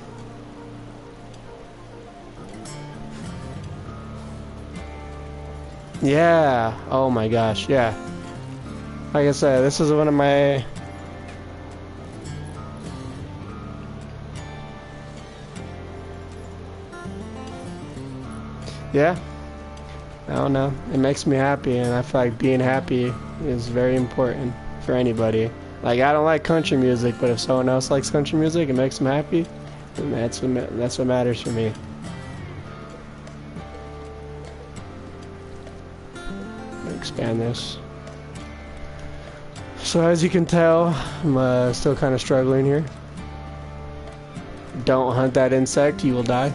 Yeah. Oh my gosh. Yeah. Like I said, this is one of my... Yeah. I don't know. It makes me happy, and I feel like being happy is very important for anybody. Like, I don't like country music, but if someone else likes country music, it makes them happy, then that's what matters for me. Expand this. So as you can tell, I'm still kind of struggling here. Don't hunt that insect, you will die.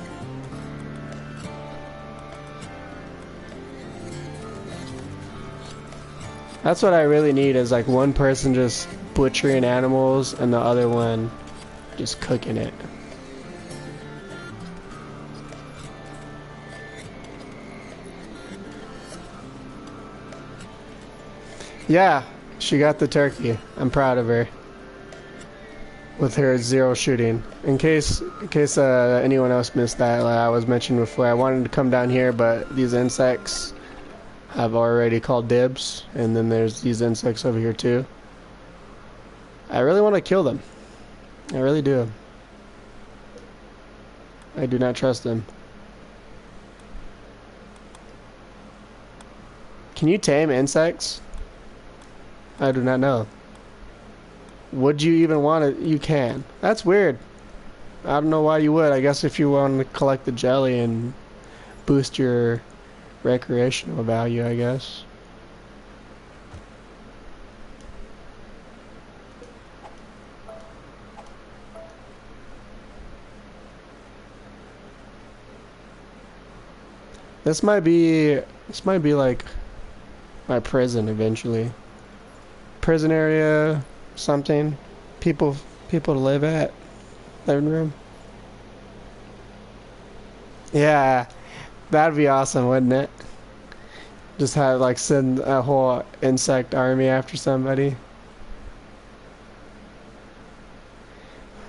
That's what I really need, is like one person just butchering animals and the other one just cooking it. Yeah, she got the turkey. I'm proud of her. With her 0 shooting. In case anyone else missed that, like I was mentioning before, I wanted to come down here, but these insects have already called dibs, and then there's these insects over here too. I really want to kill them. I really do. I do not trust them. Can you tame insects? I do not know. Would you even want it? You can. That's weird. I don't know why you would. I guess if you want to collect the jelly and boost your recreational value, I guess. This might be like my prison eventually. Prison area, something. People to live at. Living room. Yeah, that'd be awesome, wouldn't it? Just have like send a whole insect army after somebody.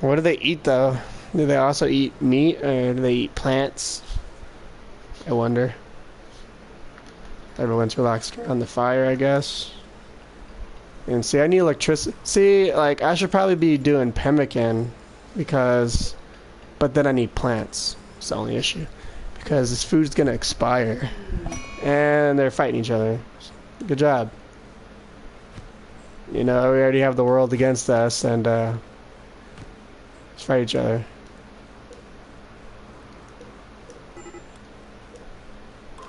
What do they eat though? Do they also eat meat, or do they eat plants? I wonder. Everyone's relaxed around the fire, I guess. And see, I need electricity. See, like, I should probably be doing pemmican, because... But then I need plants. It's the only issue. Because this food's gonna expire. And they're fighting each other. Good job. You know, we already have the world against us, and, let's fight each other.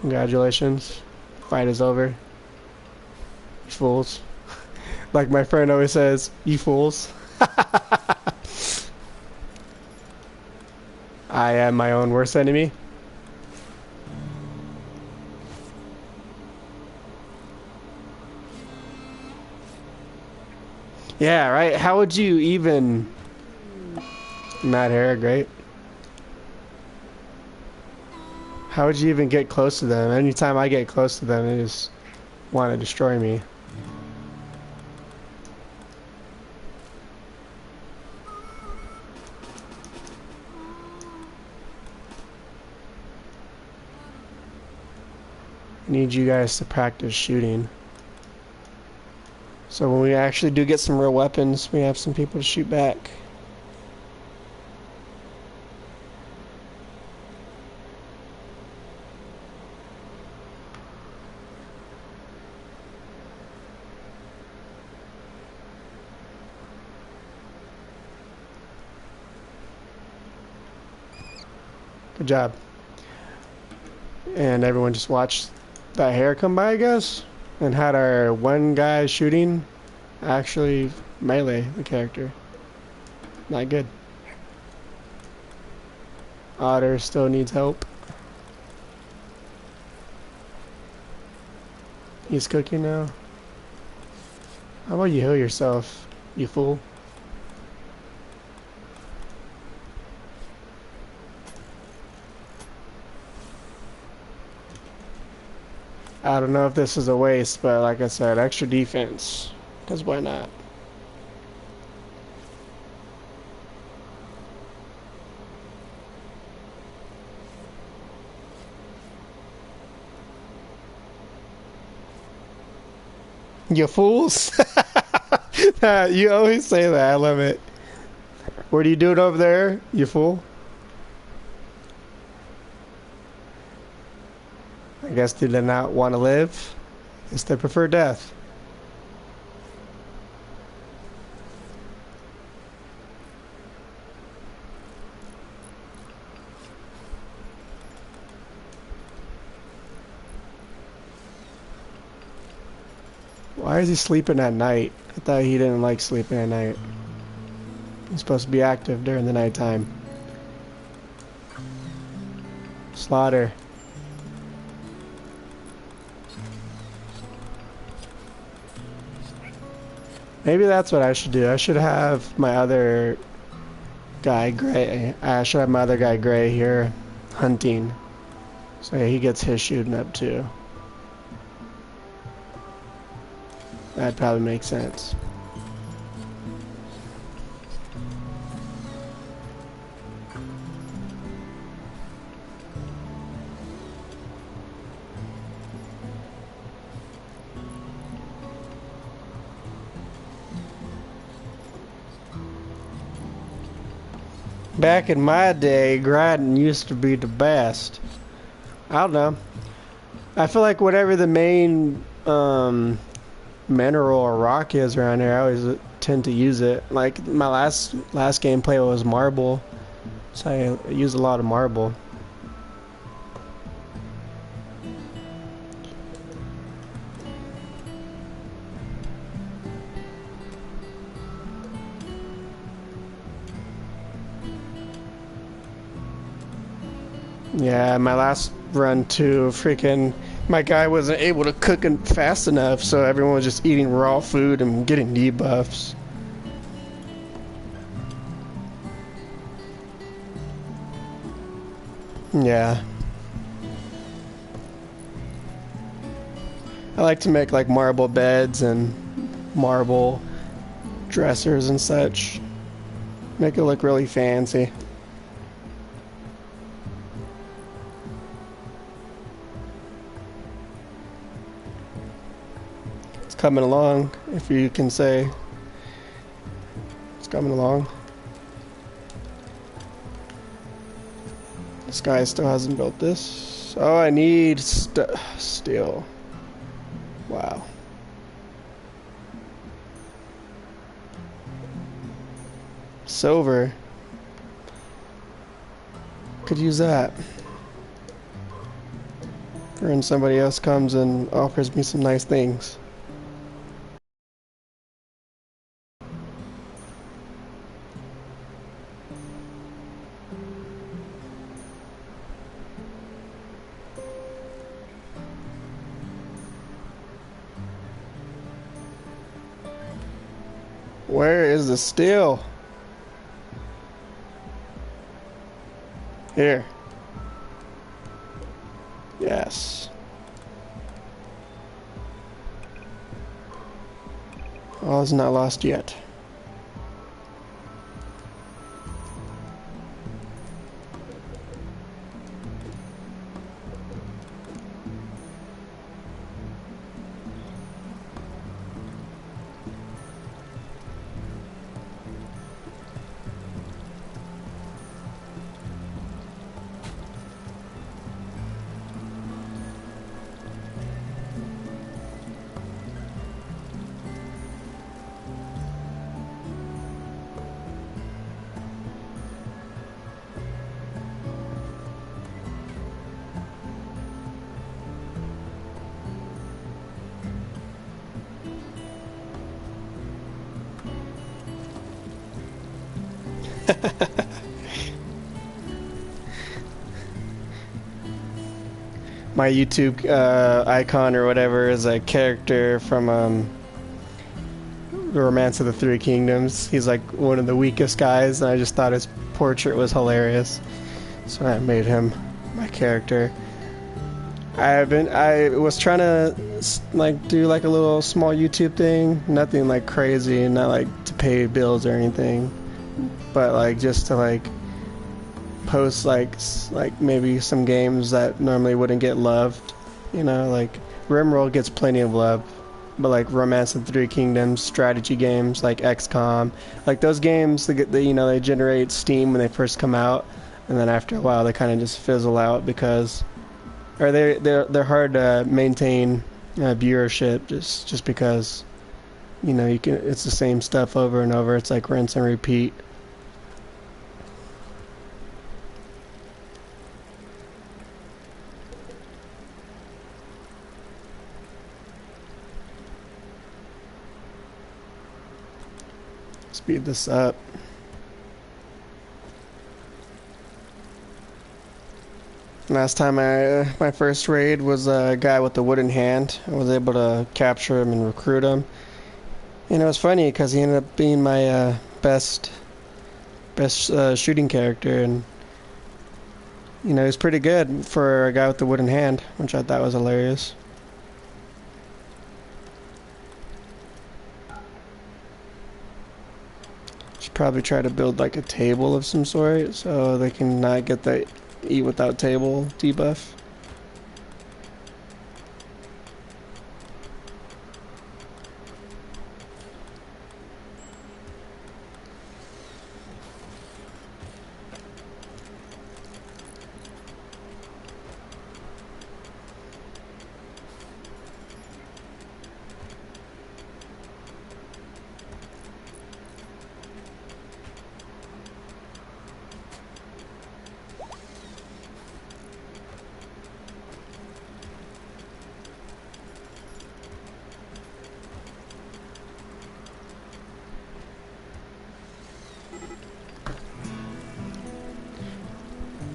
Congratulations. Fight is over. You fools. Like my friend always says, you fools. I am my own worst enemy. Yeah, right? How would you even... Mad hair, great. How would you even get close to them? Anytime I get close to them, they just want to destroy me. I need you guys to practice shooting. So when we actually do get some real weapons, we have some people to shoot back. Good job. And everyone just watched that hair come by, I guess, and had our one guy shooting actually melee the character. Not good. Otter still needs help. He's cooking now. How about you heal yourself, you fool? I don't know if this is a waste, but like I said, extra defense. Because why not? You fools. You always say that. I love it. What are you doing over there, you fool? I guess they did not want to live. I guess they prefer death. Why is he sleeping at night? I thought he didn't like sleeping at night. He's supposed to be active during the nighttime. Slaughter. Maybe that's what I should do. I should have my other guy, Gray. I should have my other guy, Gray, here hunting. So yeah, he gets his shooting up too. That'd probably make sense. Back in my day, grinding used to be the best. I don't know. I feel like whatever the main mineral or rock is around here, I always tend to use it. Like my last gameplay was marble, so I use a lot of marble. Yeah, my last run too, freaking my guy wasn't able to cook it fast enough, so everyone was just eating raw food and getting debuffs. Yeah. I like to make like marble beds and marble dressers and such. Make it look really fancy. Coming along, if you can say. It's coming along. This guy still hasn't built this. Oh, I need steel. Wow. Silver. Could use that. For when somebody else comes and offers me some nice things. Where is the steel? Here. Yes. All is not lost yet. My YouTube icon or whatever is a character from The Romance of the Three Kingdoms. He's like one of the weakest guys, and I just thought his portrait was hilarious, so I made him my character. I was trying to like do like a little small YouTube thing, nothing like crazy, not like to pay bills or anything, but like just to like post like maybe some games that normally wouldn't get loved, you know, like Rimworld gets plenty of love, but like Romance of the Three Kingdoms, strategy games like XCOM, like those games, they generate steam when they first come out, and then after a while they kind of just fizzle out because, or they're hard to maintain viewership just because, it's the same stuff over and over. It's like rinse and repeat. Speed this up. Last time my first raid was a guy with a wooden hand. I was able to capture him and recruit him. And it was funny because he ended up being my best shooting character, and he was pretty good for a guy with the wooden hand, which I thought was hilarious. Should probably try to build like a table of some sort so they can not get the eat without table debuff.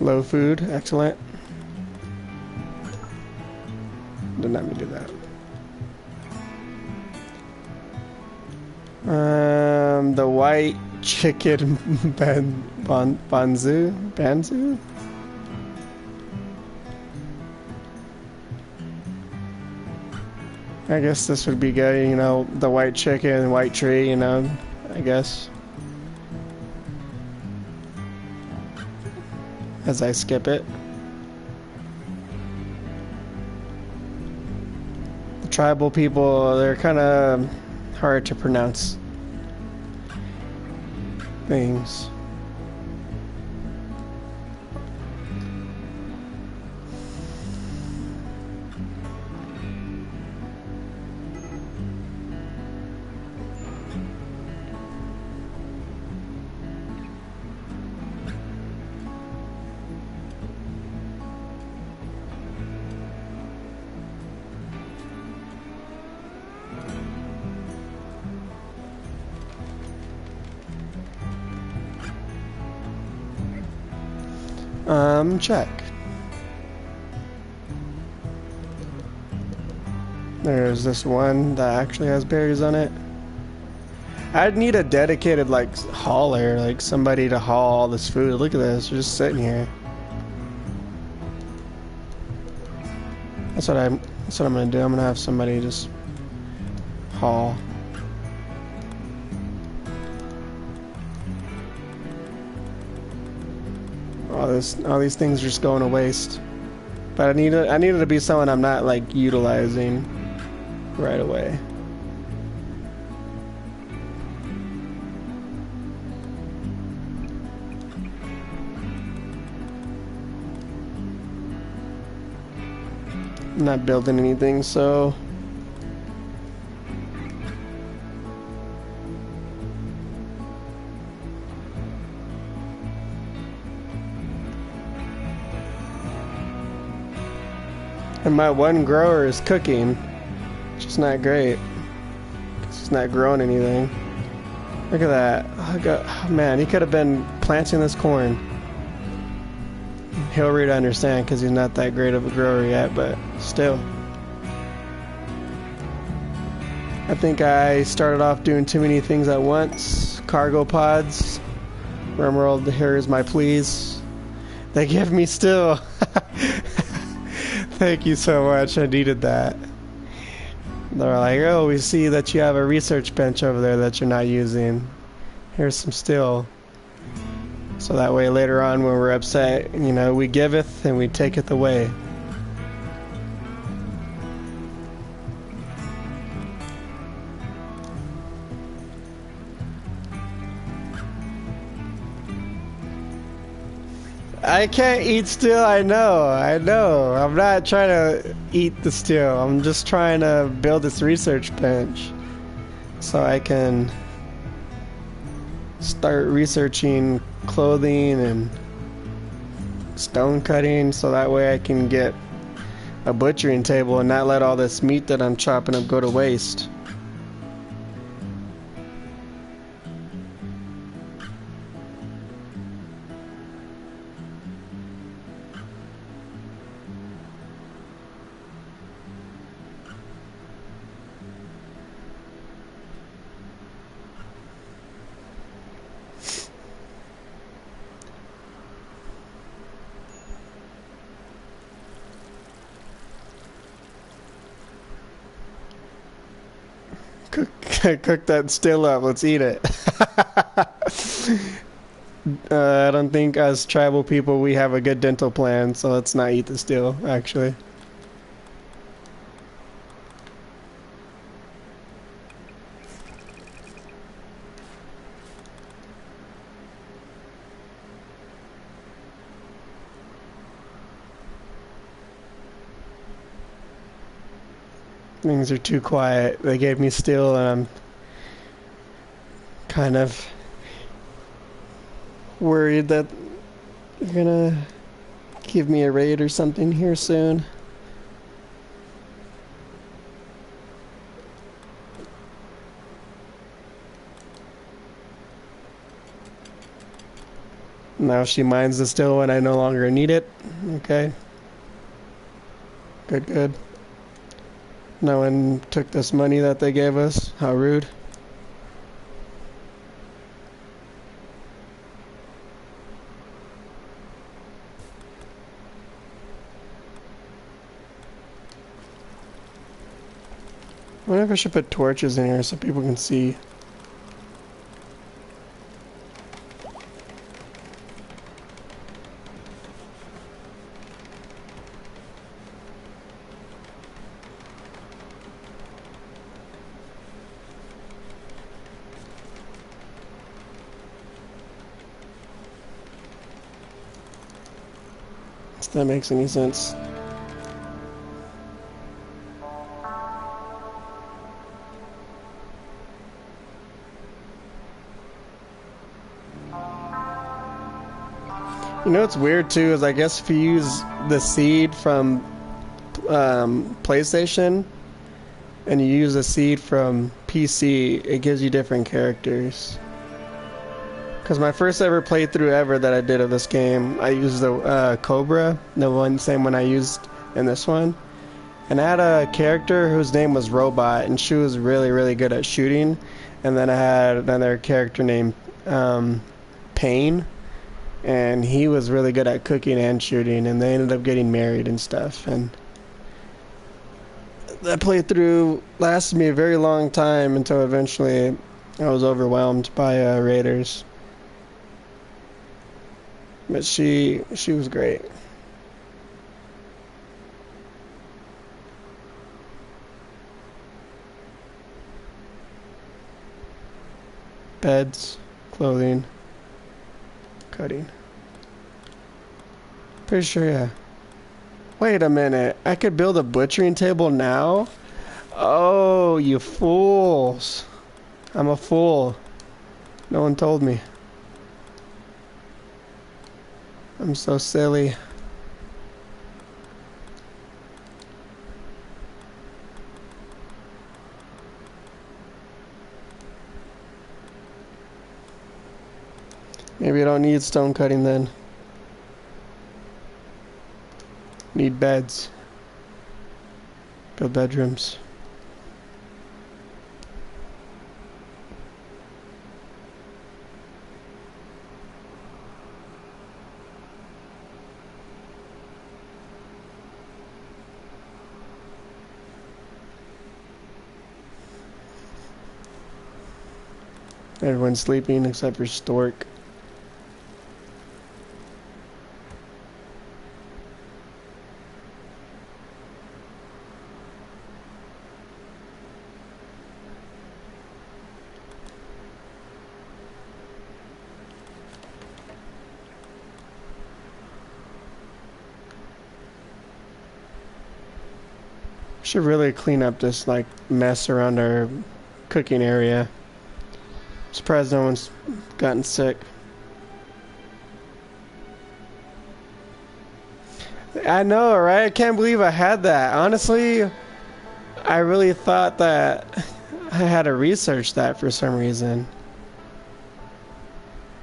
Low food, excellent. Didn't let me do that. The white chicken banzu? I guess this would be good, the white chicken, white tree, I guess. As I skip it. The tribal people, they're kind of hard to pronounce things. Check. There's this one that actually has berries on it. I'd need a dedicated, like, hauler, like somebody to haul all this food. Look at this, they're just sitting here. That's what I'm gonna do. I'm gonna have somebody just haul. All these things are just going to waste. But I need it to be someone I'm not like utilizing right away. I'm not building anything, so and my one grower is cooking, which is not great, because he's not growing anything. Look at that. Oh, man, he could have been planting this corn. He'll read understand, because he's not that great of a grower yet, but still. I think I started off doing too many things at once. Cargo pods. Rimworld, here's my pleas. They give me still. Thank you so much. I needed that. They're like, oh, we see that you have a research bench over there that you're not using. Here's some steel. So that way later on when we're upset, we giveth and we taketh away. I can't eat steel, I know. I'm not trying to eat the steel. I'm just trying to build this research bench so I can start researching clothing and stone cutting so that way I can get a butchering table and not let all this meat that I'm chopping up go to waste. Cook that still up. Let's eat it. I don't think as tribal people we have a good dental plan, so let's not eat the steel, actually. Things are too quiet. They gave me steel and I'm kind of worried that they're gonna give me a raid or something here soon. Now she mines the steel when I no longer need it. Okay. Good, good. No one took this money that they gave us. How rude. I wonder if I should put torches in here so people can see. If that makes any sense. You know what's weird too is I guess if you use the seed from PlayStation and you use a seed from PC, it gives you different characters. Because my first ever playthrough ever that I did of this game, I used the Cobra, the same one I used in this one. And I had a character whose name was Robot, and she was really, really good at shooting. And then I had another character named Pain, and he was really good at cooking and shooting, and they ended up getting married and stuff. And that playthrough lasted me a very long time until eventually I was overwhelmed by raiders. But she was great. Beds, clothing, cutting. Pretty sure, yeah. Wait a minute. I could build a butchering table now? Oh, you fools. I'm a fool. No one told me. I'm so silly. Maybe I don't need stone cutting then. Need beds. Build bedrooms. Everyone's sleeping except for Stork. Should really clean up this like mess around our cooking area. Surprised no one's gotten sick. I know, right? I can't believe I had that. Honestly, I really thought that I had to research that for some reason.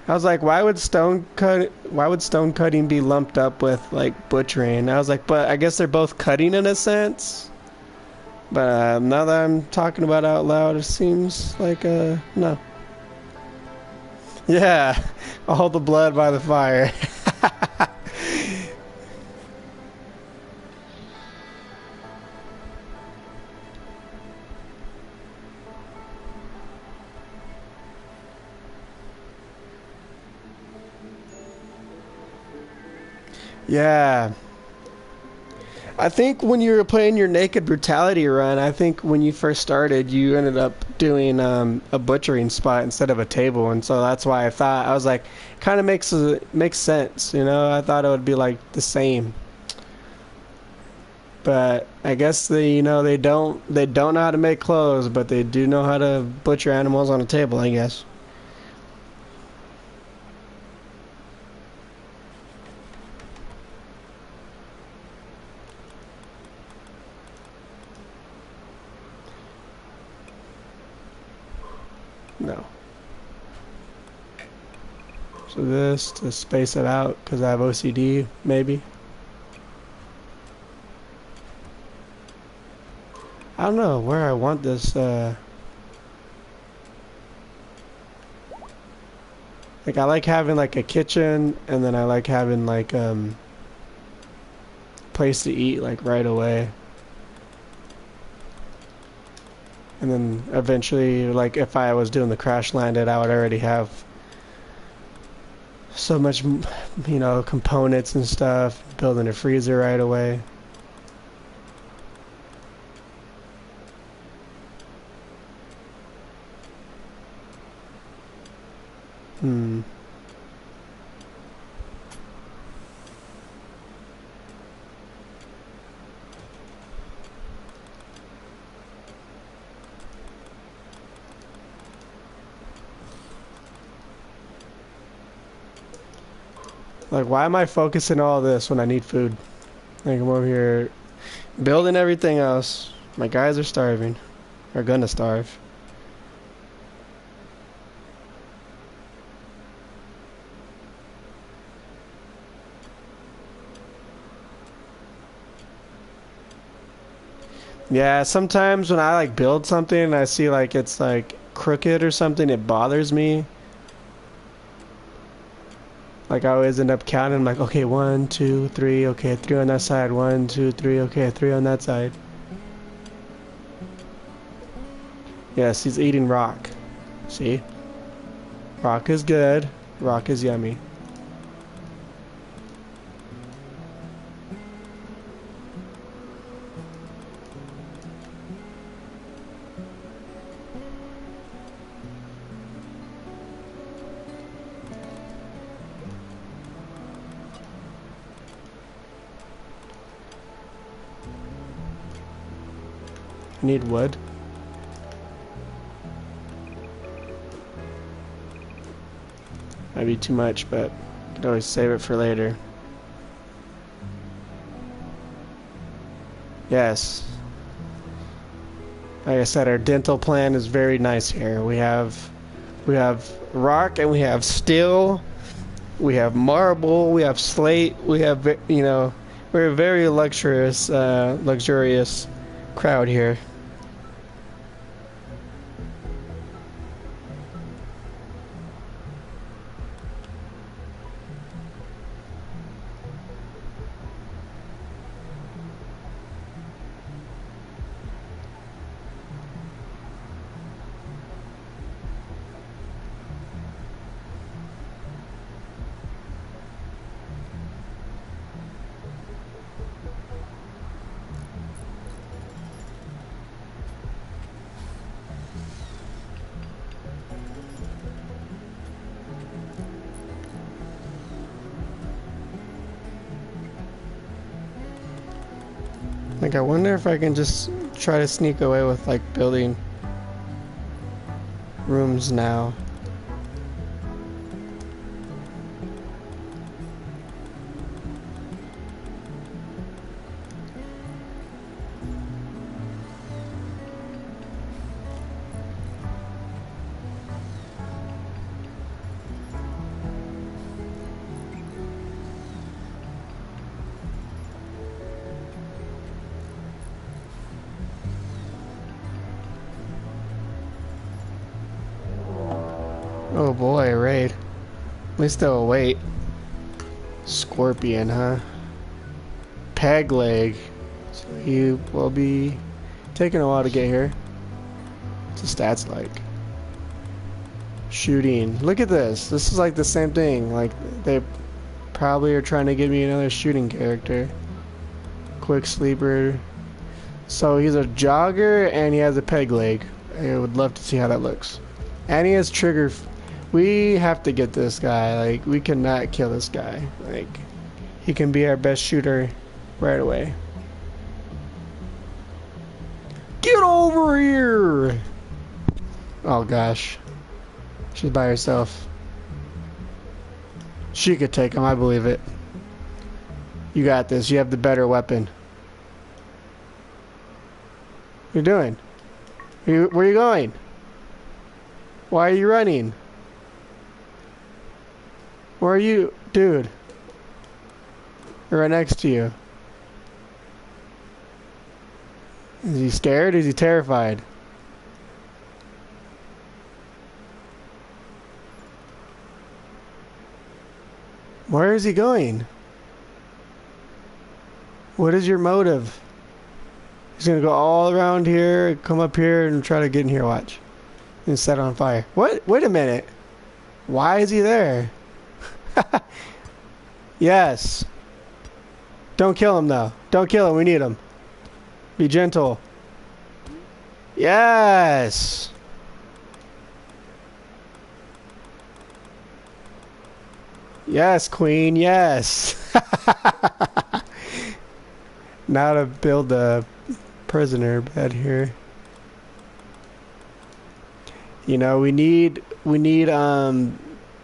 I was like, why would stone cutting be lumped up with like butchering? I was like, but I guess they're both cutting in a sense. But now that I'm talking about it out loud, it seems like no. Yeah, all the blood by the fire. Yeah. I think when you were playing your Naked Brutality run, I think when you first started, you ended up doing a butchering spot instead of a table, and so that's why I was like, kind of makes sense, you know. I thought it would be like the same, but I guess they don't know how to make clothes, but they do know how to butcher animals on a table, I guess. No. So this to space it out because I have OCD, maybe. I don't know where I want this. Like I like having like a kitchen, and then I like having like place to eat like right away. And then eventually, like if I was doing the crash landed, I would already have so much, components and stuff. Building a freezer right away. Hmm. Like, why am I focusing all this when I need food? Like, I'm over here building everything else. My guys are starving. Are gonna starve. Yeah, sometimes when I like build something and I see like it's like crooked or something, it bothers me. Like I always end up counting. I'm like, okay, one, two, three. Okay, three on that side. One, two, three. Okay, three on that side. Yes, he's eating rock. See? Rock is good. Rock is yummy. I need wood. Might be too much, but I could always save it for later. Yes. Like I said, our dental plan is very nice here. We have rock and we have steel. We have marble. We have slate. We have we're a very luxurious crowd here. Like, I wonder if I can just try to sneak away with, like, building rooms now. Oh boy, a raid. At least they'll wait. Scorpion, huh? Peg leg. So he will be taking a while to get here. What's the stats like? Shooting. Look at this. This is like the same thing. Like, they probably are trying to give me another shooting character. Quick sleeper. So he's a jogger and he has a peg leg. I would love to see how that looks. And he has trigger. We have to get this guy. Like, we cannot kill this guy. Like, he can be our best shooter right away. Get over here! Oh gosh. She's by herself. She could take him, I believe it. You got this. You have the better weapon. What are you doing? Where are you going? Why are you running? Where are you? Dude. They're right next to you. Is he scared? Is he terrified? Where is he going? What is your motive? He's gonna go all around here, come up here, and try to get in here, watch. And set on fire. What? Wait a minute. Why is he there? Yes. Don't kill him, though. Don't kill him. We need him. Be gentle. Yes. Yes, queen. Yes. Now to build a prisoner bed here. You know, we need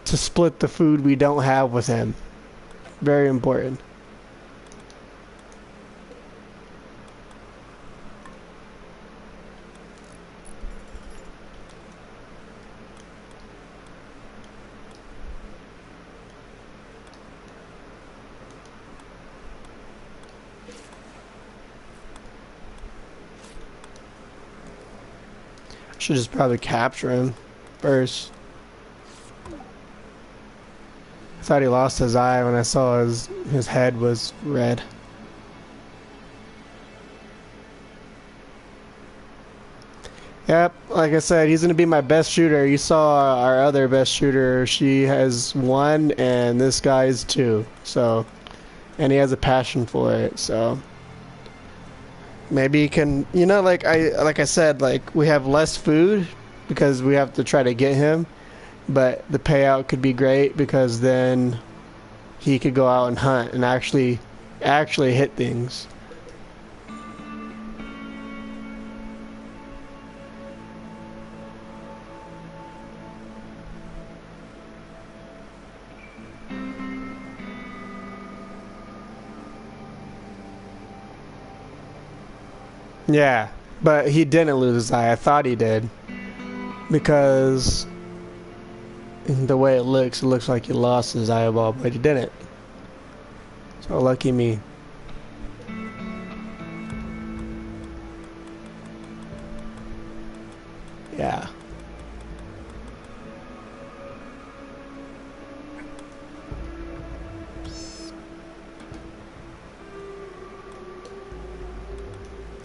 to split the food we don't have with him. Very important. Should just probably capture him first. I thought he lost his eye when I saw his head was red. Yep, like I said, he's gonna be my best shooter. You saw our other best shooter. She has 1 and this guy's 2. So, and he has a passion for it, so maybe he can, you know, like I said, like, we have less food because we have to try to get him, but the payout could be great because then he could go out and hunt and actually hit things. Yeah, but he didn't lose his eye. I thought he did. Because the way it looks like he lost his eyeball, but he didn't. So lucky me. Yeah.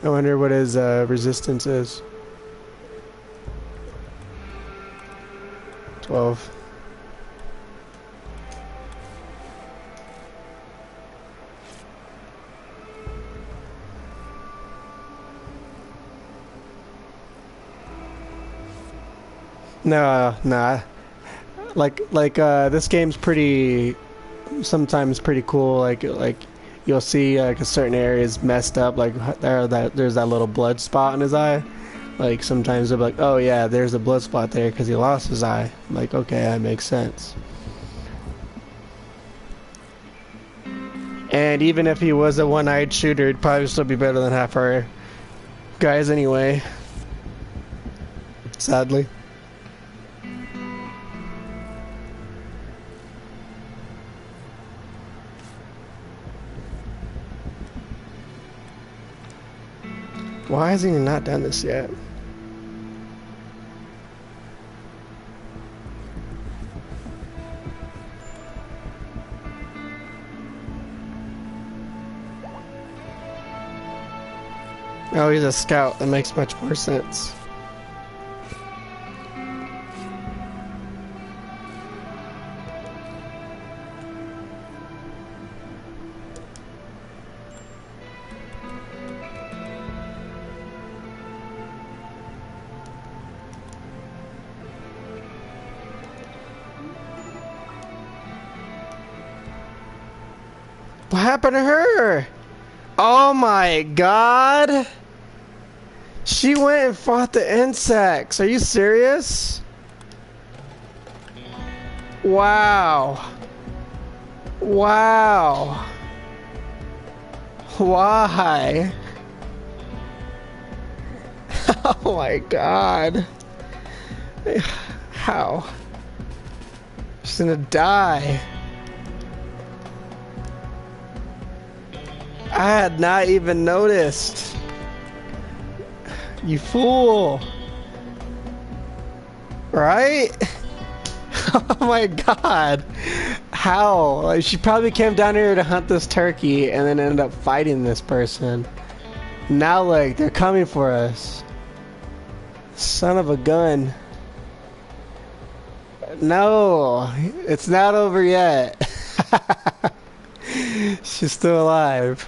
I wonder what his resistance is. 12. No, nah. Like this game's pretty, sometimes pretty cool. Like you'll see like a certain area is messed up, like there's that little blood spot in his eye. Like sometimes they'll be like, oh yeah, there's a blood spot there because he lost his eye. I'm like, okay, that makes sense. And even if he was a one-eyed shooter, it'd probably still be better than half our guys anyway. Sadly. Why has he not done this yet? Oh, he's a scout. That makes much more sense. What happened to her? Oh my god! She went and fought the insects. Are you serious? Wow. Wow. Why? Oh my god. How? She's gonna die. I had not even noticed. You fool. Right? Oh my god. How? Like, she probably came down here to hunt this turkey and then ended up fighting this person. Now like, they're coming for us. Son of a gun. No, it's not over yet. She's still alive.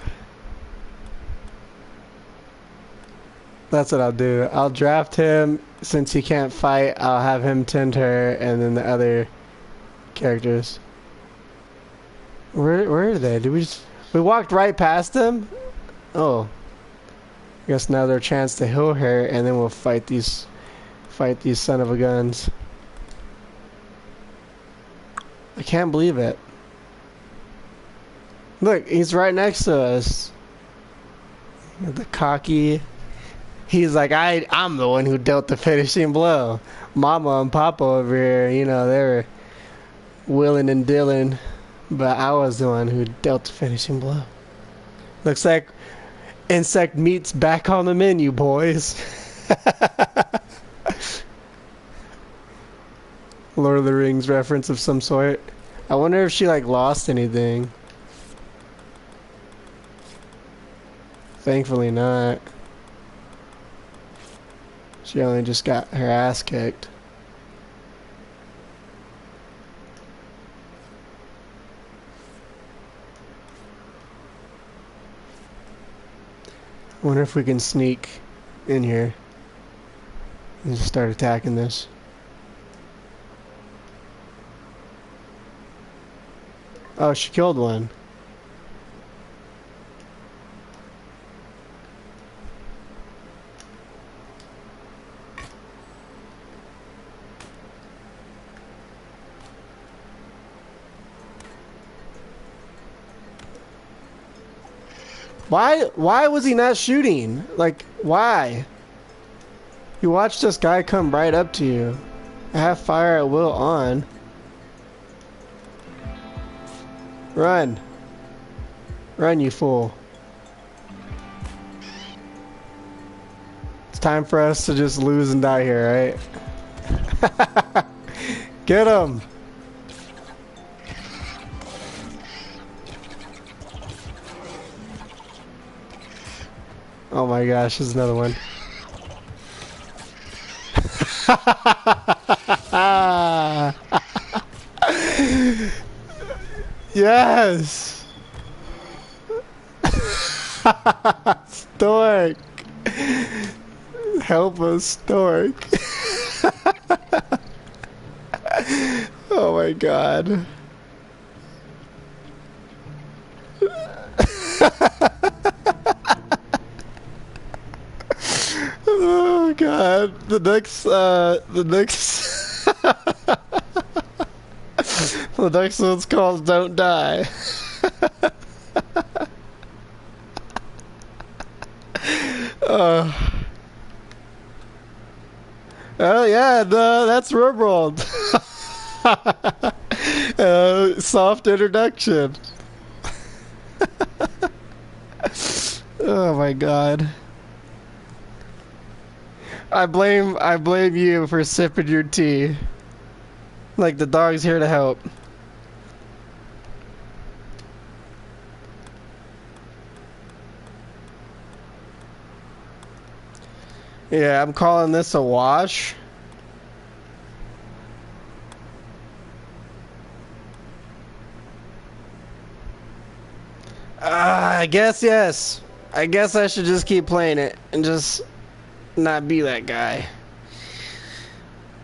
That's what I'll do. I'll draft him. Since he can't fight, I'll have him tend her, and then the other characters. Where are they? Did we walked right past them? Oh. I guess now their chance to heal her, and then we'll fight these son of a guns. I can't believe it. Look, he's right next to us. The cocky. He's like, I'm the one who dealt the finishing blow. Mama and Papa over here, you know, they were willing and dealing, but I was the one who dealt the finishing blow. Looks like insect meat's back on the menu, boys. Lord of the Rings reference of some sort. I wonder if she like lost anything. Thankfully not. She only just got her ass kicked. I wonder if we can sneak in here and just start attacking this. Oh, she killed one. Why was he not shooting? Like, why? You watch this guy come right up to you. I have fire at will on. Run. Run, you fool. It's time for us to just lose and die here, right? Get him! Oh my gosh, there's another one. Yes! Stork! Help us, Stork. Oh my god. Oh god, the next the next one's called Don't Die. uh, oh yeah, that's Rimworld. Soft introduction. Oh my god. I blame you for sipping your tea. Like the dog's here to help. Yeah, I'm calling this a wash. I guess yes. I guess I should just keep playing it and just not be that guy.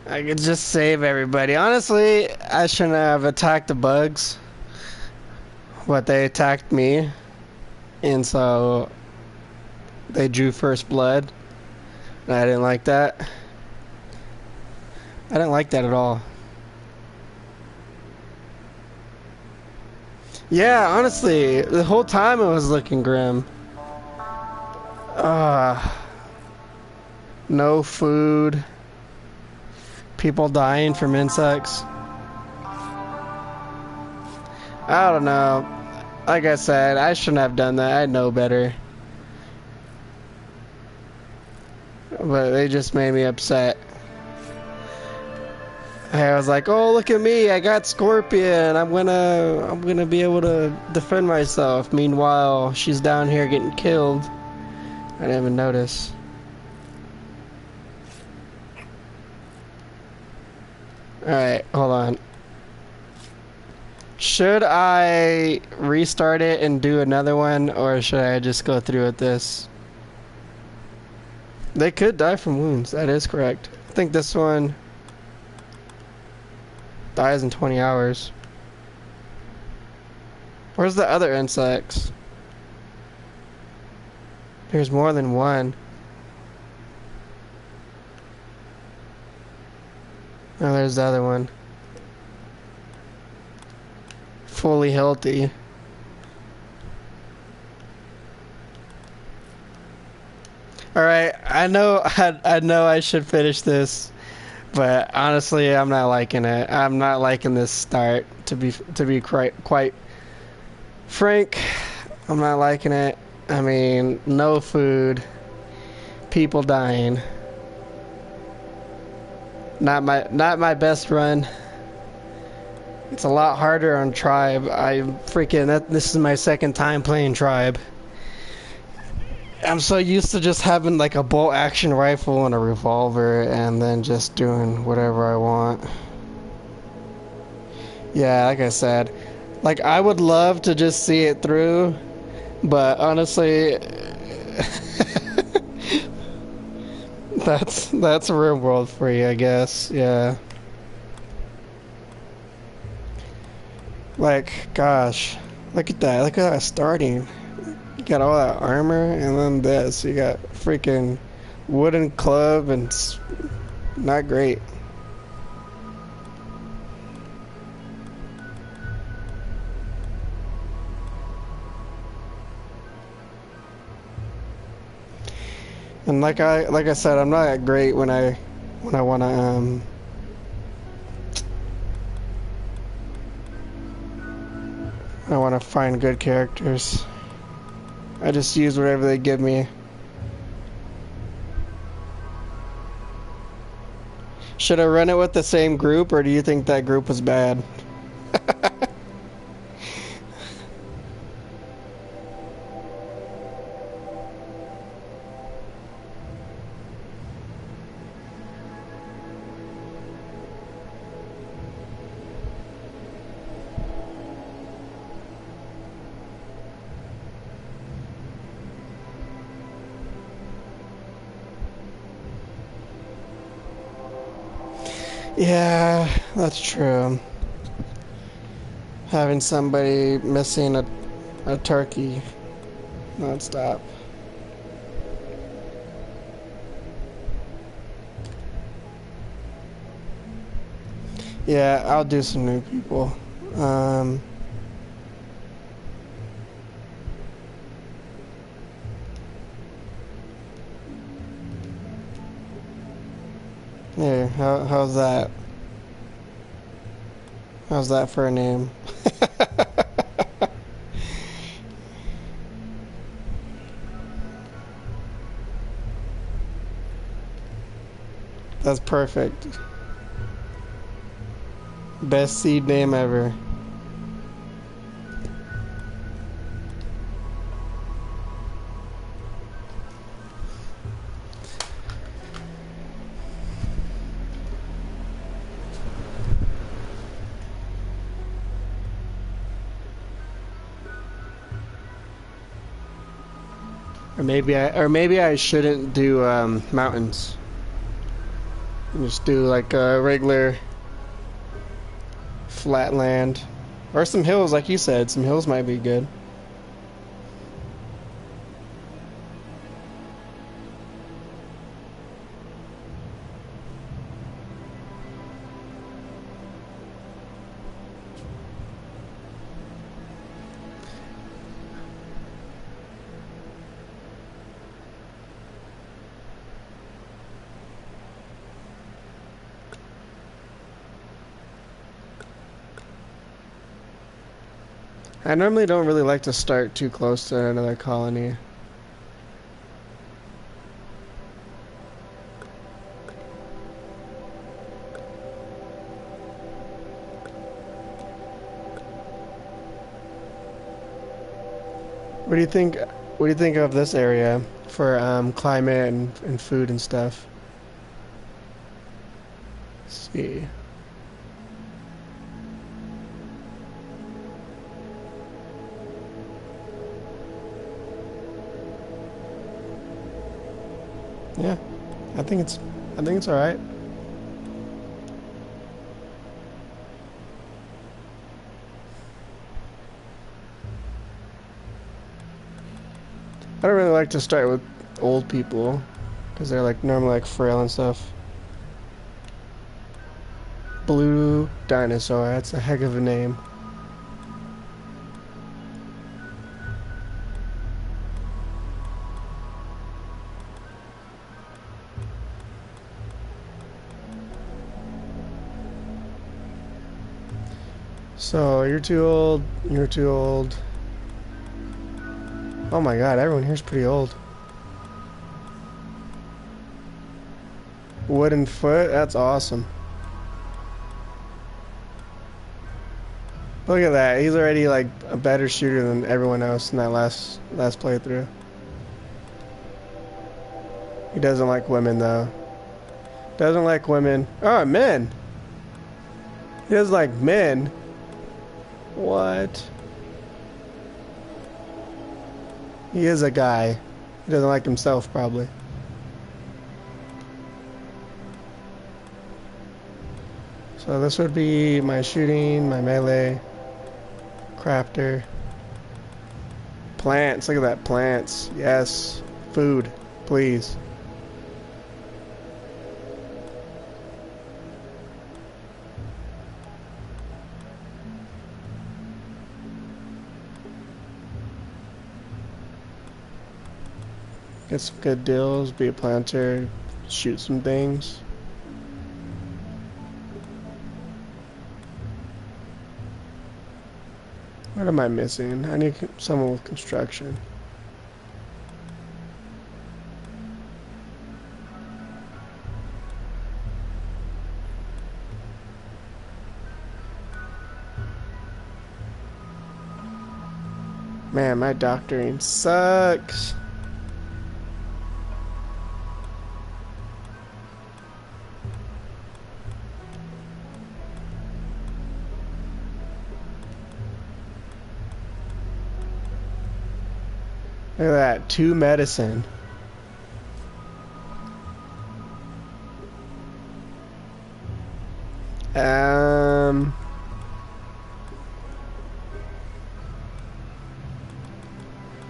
I could just save everybody. Honestly, I shouldn't have attacked the bugs, but they attacked me, and so they drew first blood. And I didn't like that. I didn't like that at all. Yeah, honestly, the whole time it was looking grim. No food. People dying from insects. I don't know. Like I said, I shouldn't have done that. I know better. But they just made me upset. I was like, oh, look at me, I got Scorpion. I'm gonna be able to defend myself. Meanwhile, she's down here getting killed. I didn't even notice. Alright, hold on. Should I restart it and do another one, or should I just go through with this? They could die from wounds, that is correct. I think this one dies in 20 hours. Where's the other insects? There's more than one. Oh, there's the other one. Fully healthy. Alright, I know I should finish this, but honestly I'm not liking it. I'm not liking this start, to be quite frank. I'm not liking it. I mean, no food, people dying. Not my best run. It's a lot harder on Tribe. This is my second time playing Tribe. I'm so used to just having like a bolt action rifle and a revolver and then just doing whatever I want. Yeah, like I said, like I would love to just see it through, but honestly that's Rimworld for you, I guess. Yeah. Like, gosh, look at that. Look at that starting. You got all that armor, and then this. You got freaking wooden club, and it's not great. And like I said, I'm not that great when I wanna I wanna find good characters. I just use whatever they give me. Should I run it with the same group, or do you think that group was bad? Yeah, that's true. Having somebody missing a turkey nonstop. Yeah, I'll do some new people. Um, Here, how's that? How's that for a name? That's perfect. Best seed name ever. Or maybe I shouldn't do mountains. Just do like a regular flat land. Or some hills, like you said. Some hills might be good. I normally don't really like to start too close to another colony. What do you think? What do you think of this area for climate and food and stuff? Let's see. Yeah, I think it's all right. I don't really like to start with old people because they're like normally like frail and stuff. Blue dinosaur. That's a heck of a name. So you're too old. You're too old. Oh my god, everyone here's pretty old. Wooden foot. That's awesome. Look at that. He's already like a better shooter than everyone else in that last playthrough. He doesn't like women though. Doesn't like women. Oh, men. He doesn't like men. What? He is a guy. He doesn't like himself probably. So this would be my shooting, my melee, crafter. Plants, look at that, plants. Yes. Food, please. Get some good deals, be a planter, shoot some things. What am I missing? I need someone with construction. Man, my doctoring sucks. Look at that, 2 medicine. Um,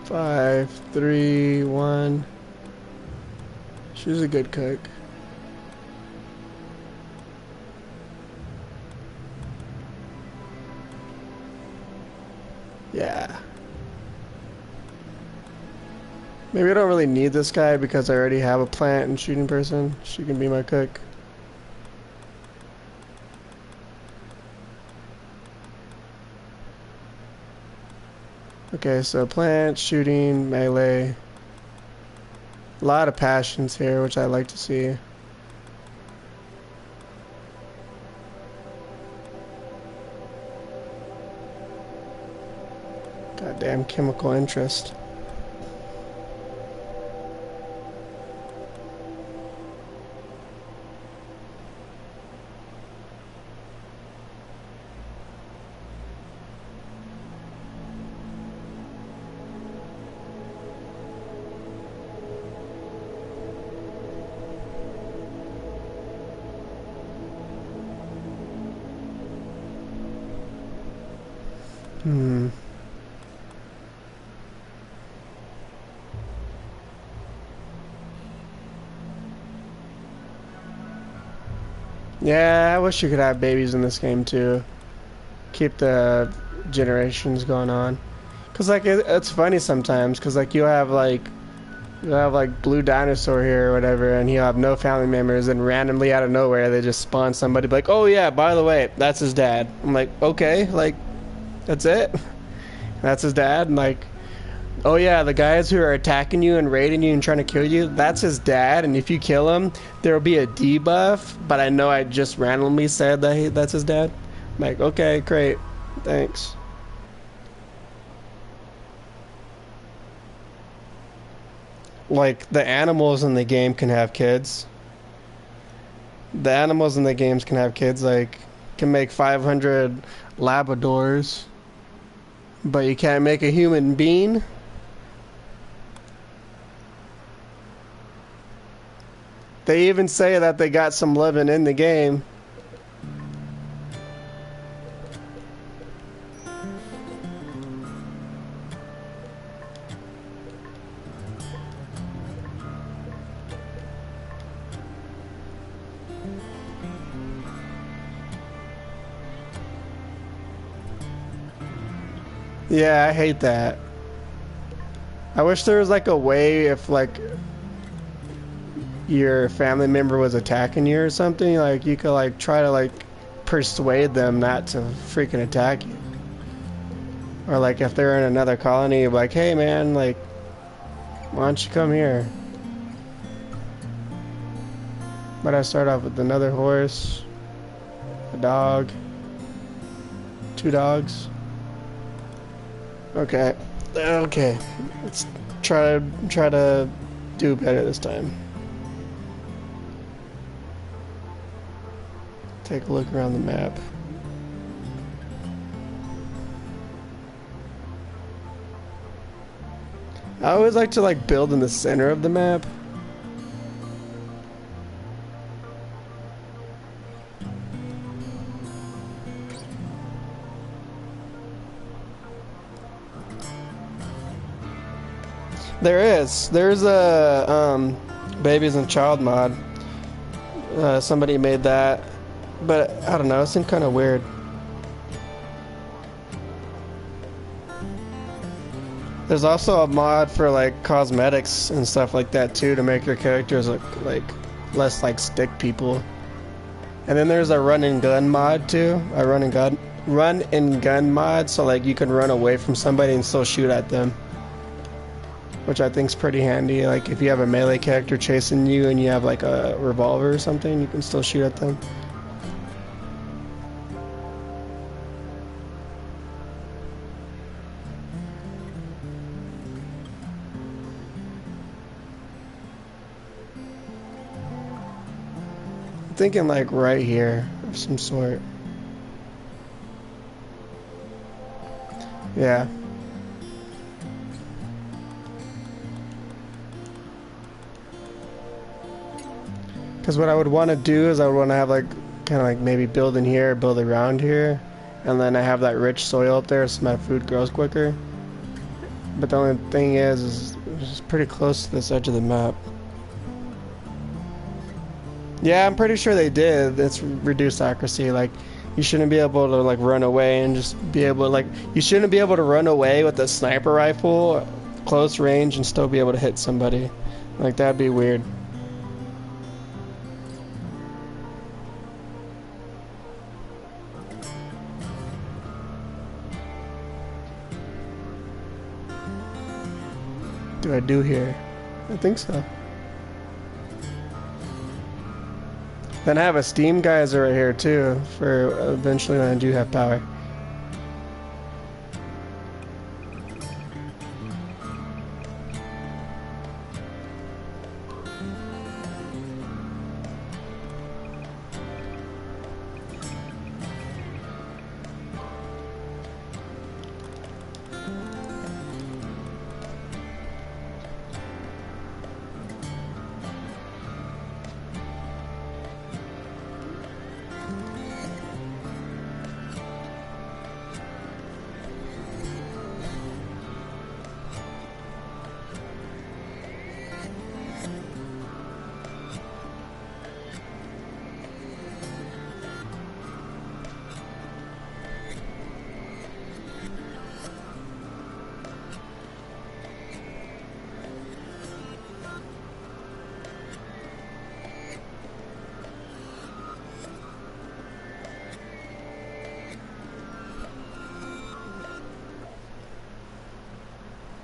5, 3, 1. She's a good cook. Yeah. Maybe I don't really need this guy because I already have a plant and shooting person. She can be my cook. Okay, so plant, shooting, melee. A lot of passions here, which I like to see. Goddamn chemical interest. Yeah, I wish you could have babies in this game too. Keep the generations going on. Cause like it's funny sometimes. Cause like you have like Blue Dinosaur here or whatever, and he'll have no family members, and randomly out of nowhere they just spawn somebody like, oh yeah, by the way, that's his dad. I'm like, okay, like that's it. That's his dad, and like, oh yeah, the guys who are attacking you and raiding you and trying to kill you, that's his dad, and if you kill him, there'll be a debuff, but I know I just randomly said that that's his dad. I'm like, okay, great, thanks. Like, the animals in the game can have kids. The animals in the games can have kids, like, can make 500 Labradors, but you can't make a human being. They even say that they got some living in the game. Yeah, I hate that. I wish there was like a way if like your family member was attacking you or something, like you could like try to like persuade them not to freaking attack you. Or like if they're in another colony, like, hey man, like, why don't you come here? But I start off with another horse, a dog, 2 dogs. Okay, okay, let's try to do better this time. Take a look around the map. I always like to like build in the center of the map. There's a babies and child mod. Somebody made that, but I don't know, it seemed kind of weird. There's also a mod for like cosmetics and stuff like that too, to make your characters look like less like stick people. And then there's a run and gun mod too. A run and gun mod, so like you can run away from somebody and still shoot at them, which I think's pretty handy. Like if you have a melee character chasing you and you have like a revolver or something, you can still shoot at them. I'm thinking like right here of some sort. Yeah. Because what I would want to do is I would want to have like kind of like maybe build in here, build around here, and then I have that rich soil up there so my food grows quicker. But the only thing is it's pretty close to this edge of the map. Yeah, I'm pretty sure they did. It's reduced accuracy. Like You shouldn't be able to like run away and just be able to like you shouldn't be able to run away with a sniper rifle close range and still be able to hit somebody. Like that'd be weird. Do I do here? I think so. Then I have a Steam geyser right here too for eventually when I do have power.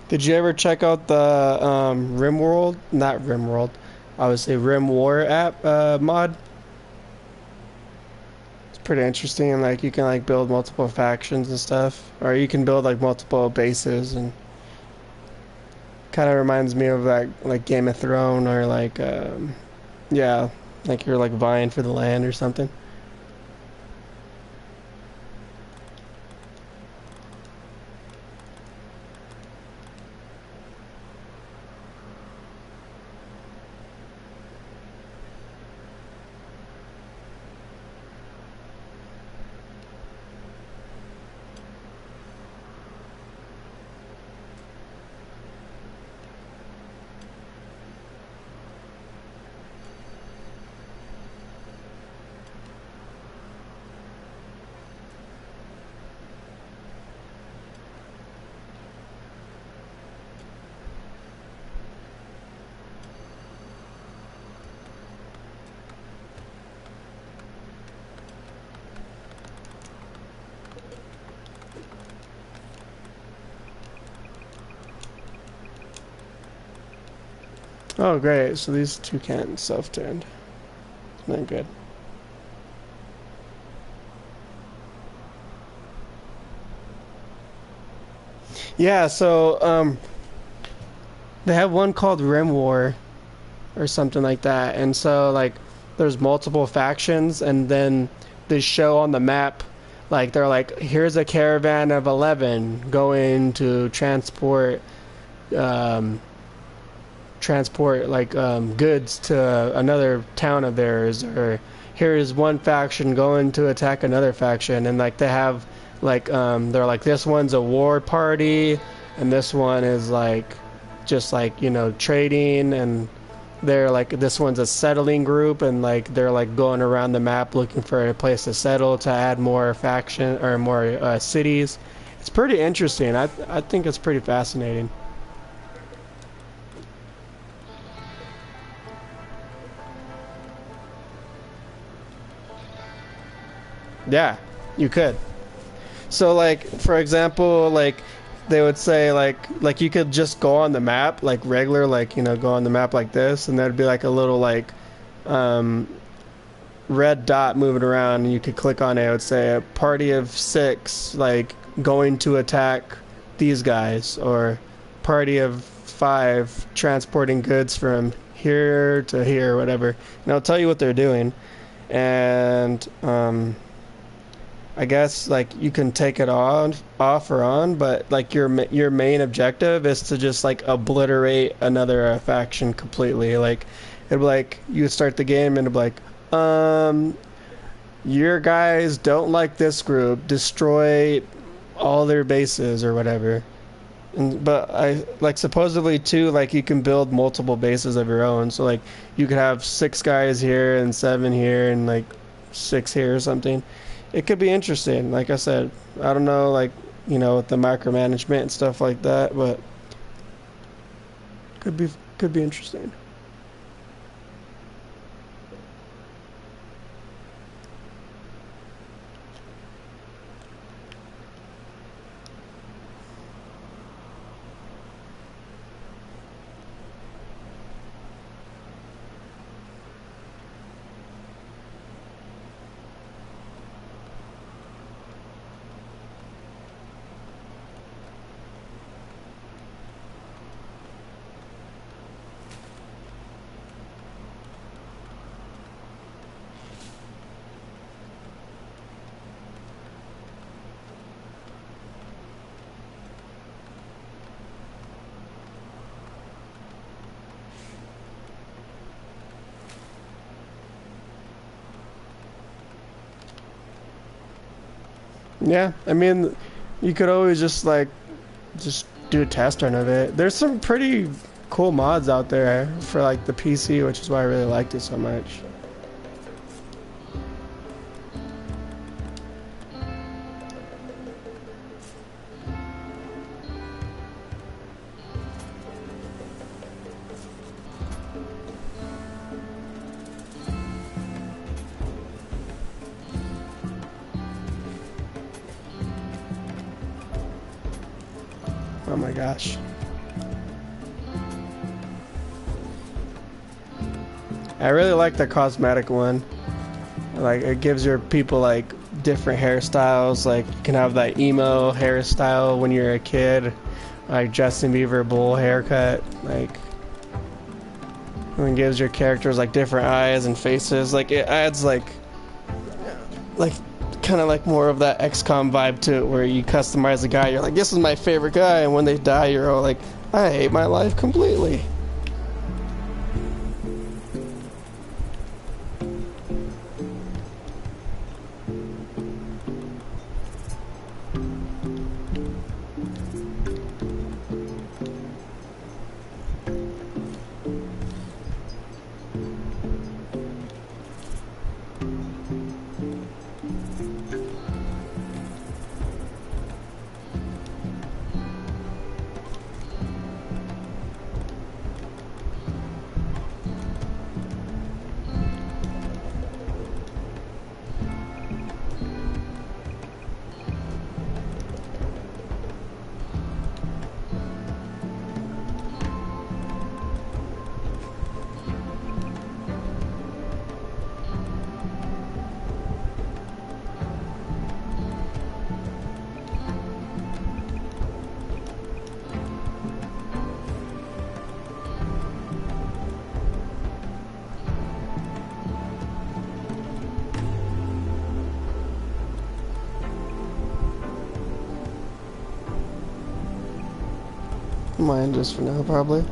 Did you ever check out the Rimworld? Not Rimworld. I would say Rim War app mod. It's pretty interesting. Like you can like build multiple factions and stuff, or you can build like multiple bases, and kind of reminds me of like Game of Thrones or like yeah, like you're like vying for the land or something. Oh, great. So these two can't self-turned. Not good. Yeah, so they have one called Rim War or something like that. And so like there's multiple factions and then they show on the map like they're like here's a caravan of 11 going to um transport like goods to another town of theirs, or here's one faction going to attack another faction, and like they have like they're like this one's a war party and this one is like just like trading, and they're like this one's a settling group, and like they're like going around the map looking for a place to settle to add more faction or more cities. It's pretty interesting. I think it's pretty fascinating. Yeah, you could. So like for example, like they would say like you could just go on the map like regular, like go on the map like this, and there'd be like a little like um red dot moving around, and you could click on it. It would say a party of 6 like going to attack these guys, or party of 5 transporting goods from here to here, whatever. And it'll tell you what they're doing. And I guess like you can take it off or on, but like your main objective is to just like obliterate another faction completely. Like it'd be like you would start the game and it'd be like, your guys don't like this group, destroy all their bases or whatever. But I like supposedly too, like you can build multiple bases of your own. So like you could have 6 guys here and 7 here and like 6 here or something. It could be interesting. Like I said, I don't know, like with the micromanagement and stuff like that, but could be could be interesting. Yeah, I mean, you could always just do a test run of it. There's some pretty cool mods out there for like the PC, which is why I really liked it so much. Oh my gosh. I really like the cosmetic one. Like it gives your people like different hairstyles. Like you can have that emo hairstyle when you're a kid, like Justin Bieber bowl haircut. Like and it gives your characters like different eyes and faces. Like it adds like kind of like more of that XCOM vibe to it, where you customize the guy. You're like, this is my favorite guy, and when they die, you're all like, I hate my life completely. Mine just for now, probably.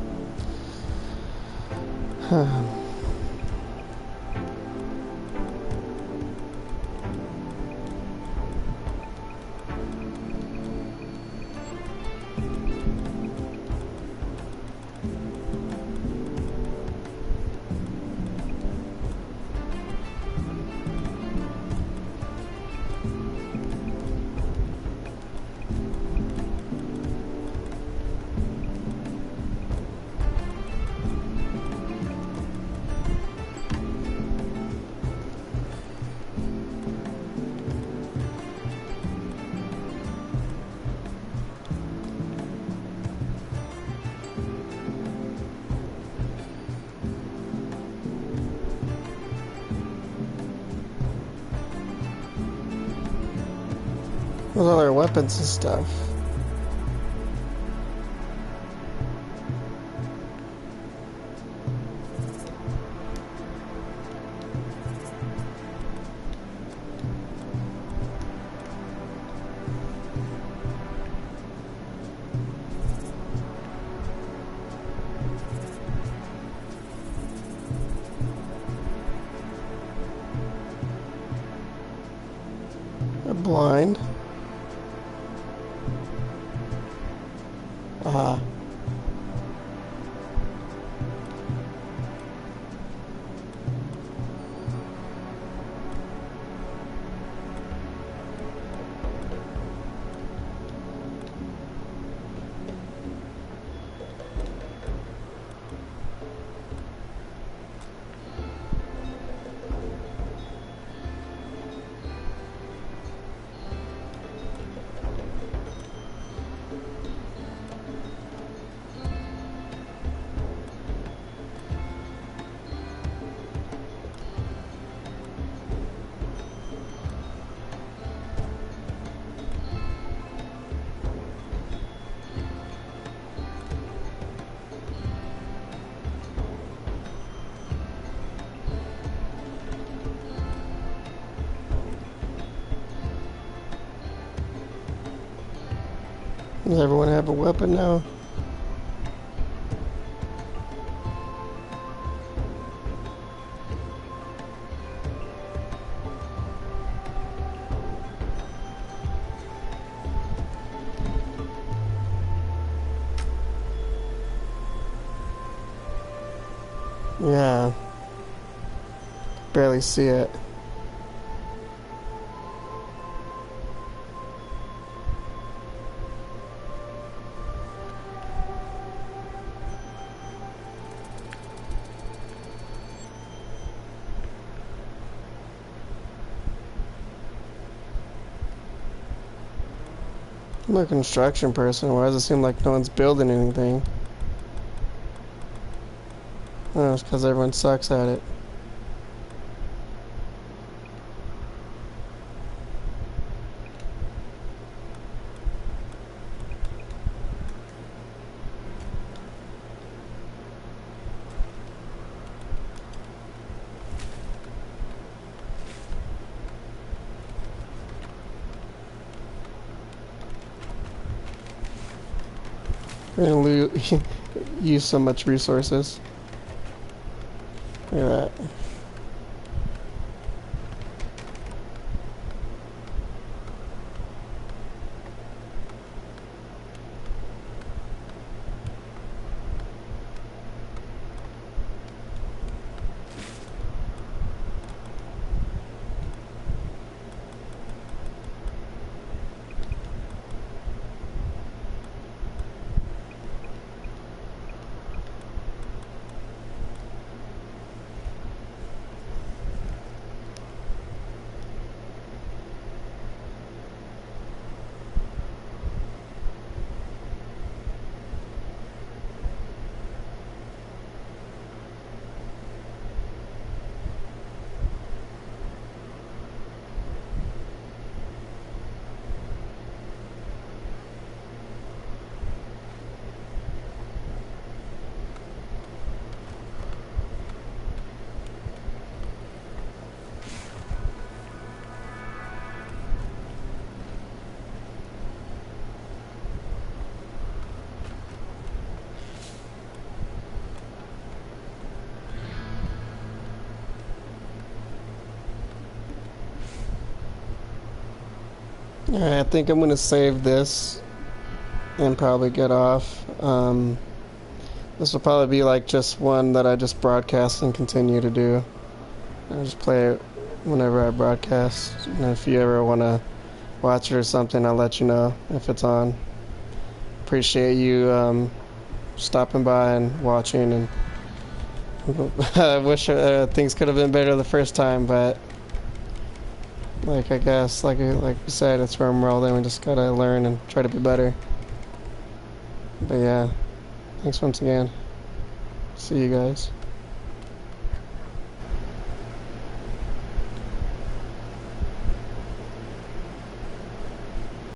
With other weapons and stuff. A blind. Does everyone have a weapon now? Yeah. Barely see it. I'm a construction person. Why does it seem like no one's building anything? Oh, it's because everyone sucks at it. We're gonna use so much resources. Look at that. Alright, I think I'm gonna save this and probably get off. This will probably be like just one that I just broadcast and continue to do. I just play it whenever I broadcast. And if you ever want to watch it or something, I'll let you know if it's on. Appreciate you stopping by and watching. And I wish things could have been better the first time, but like I guess, like we said, it's Rimworld, and we just gotta learn and try to be better. But yeah, thanks once again. See you guys.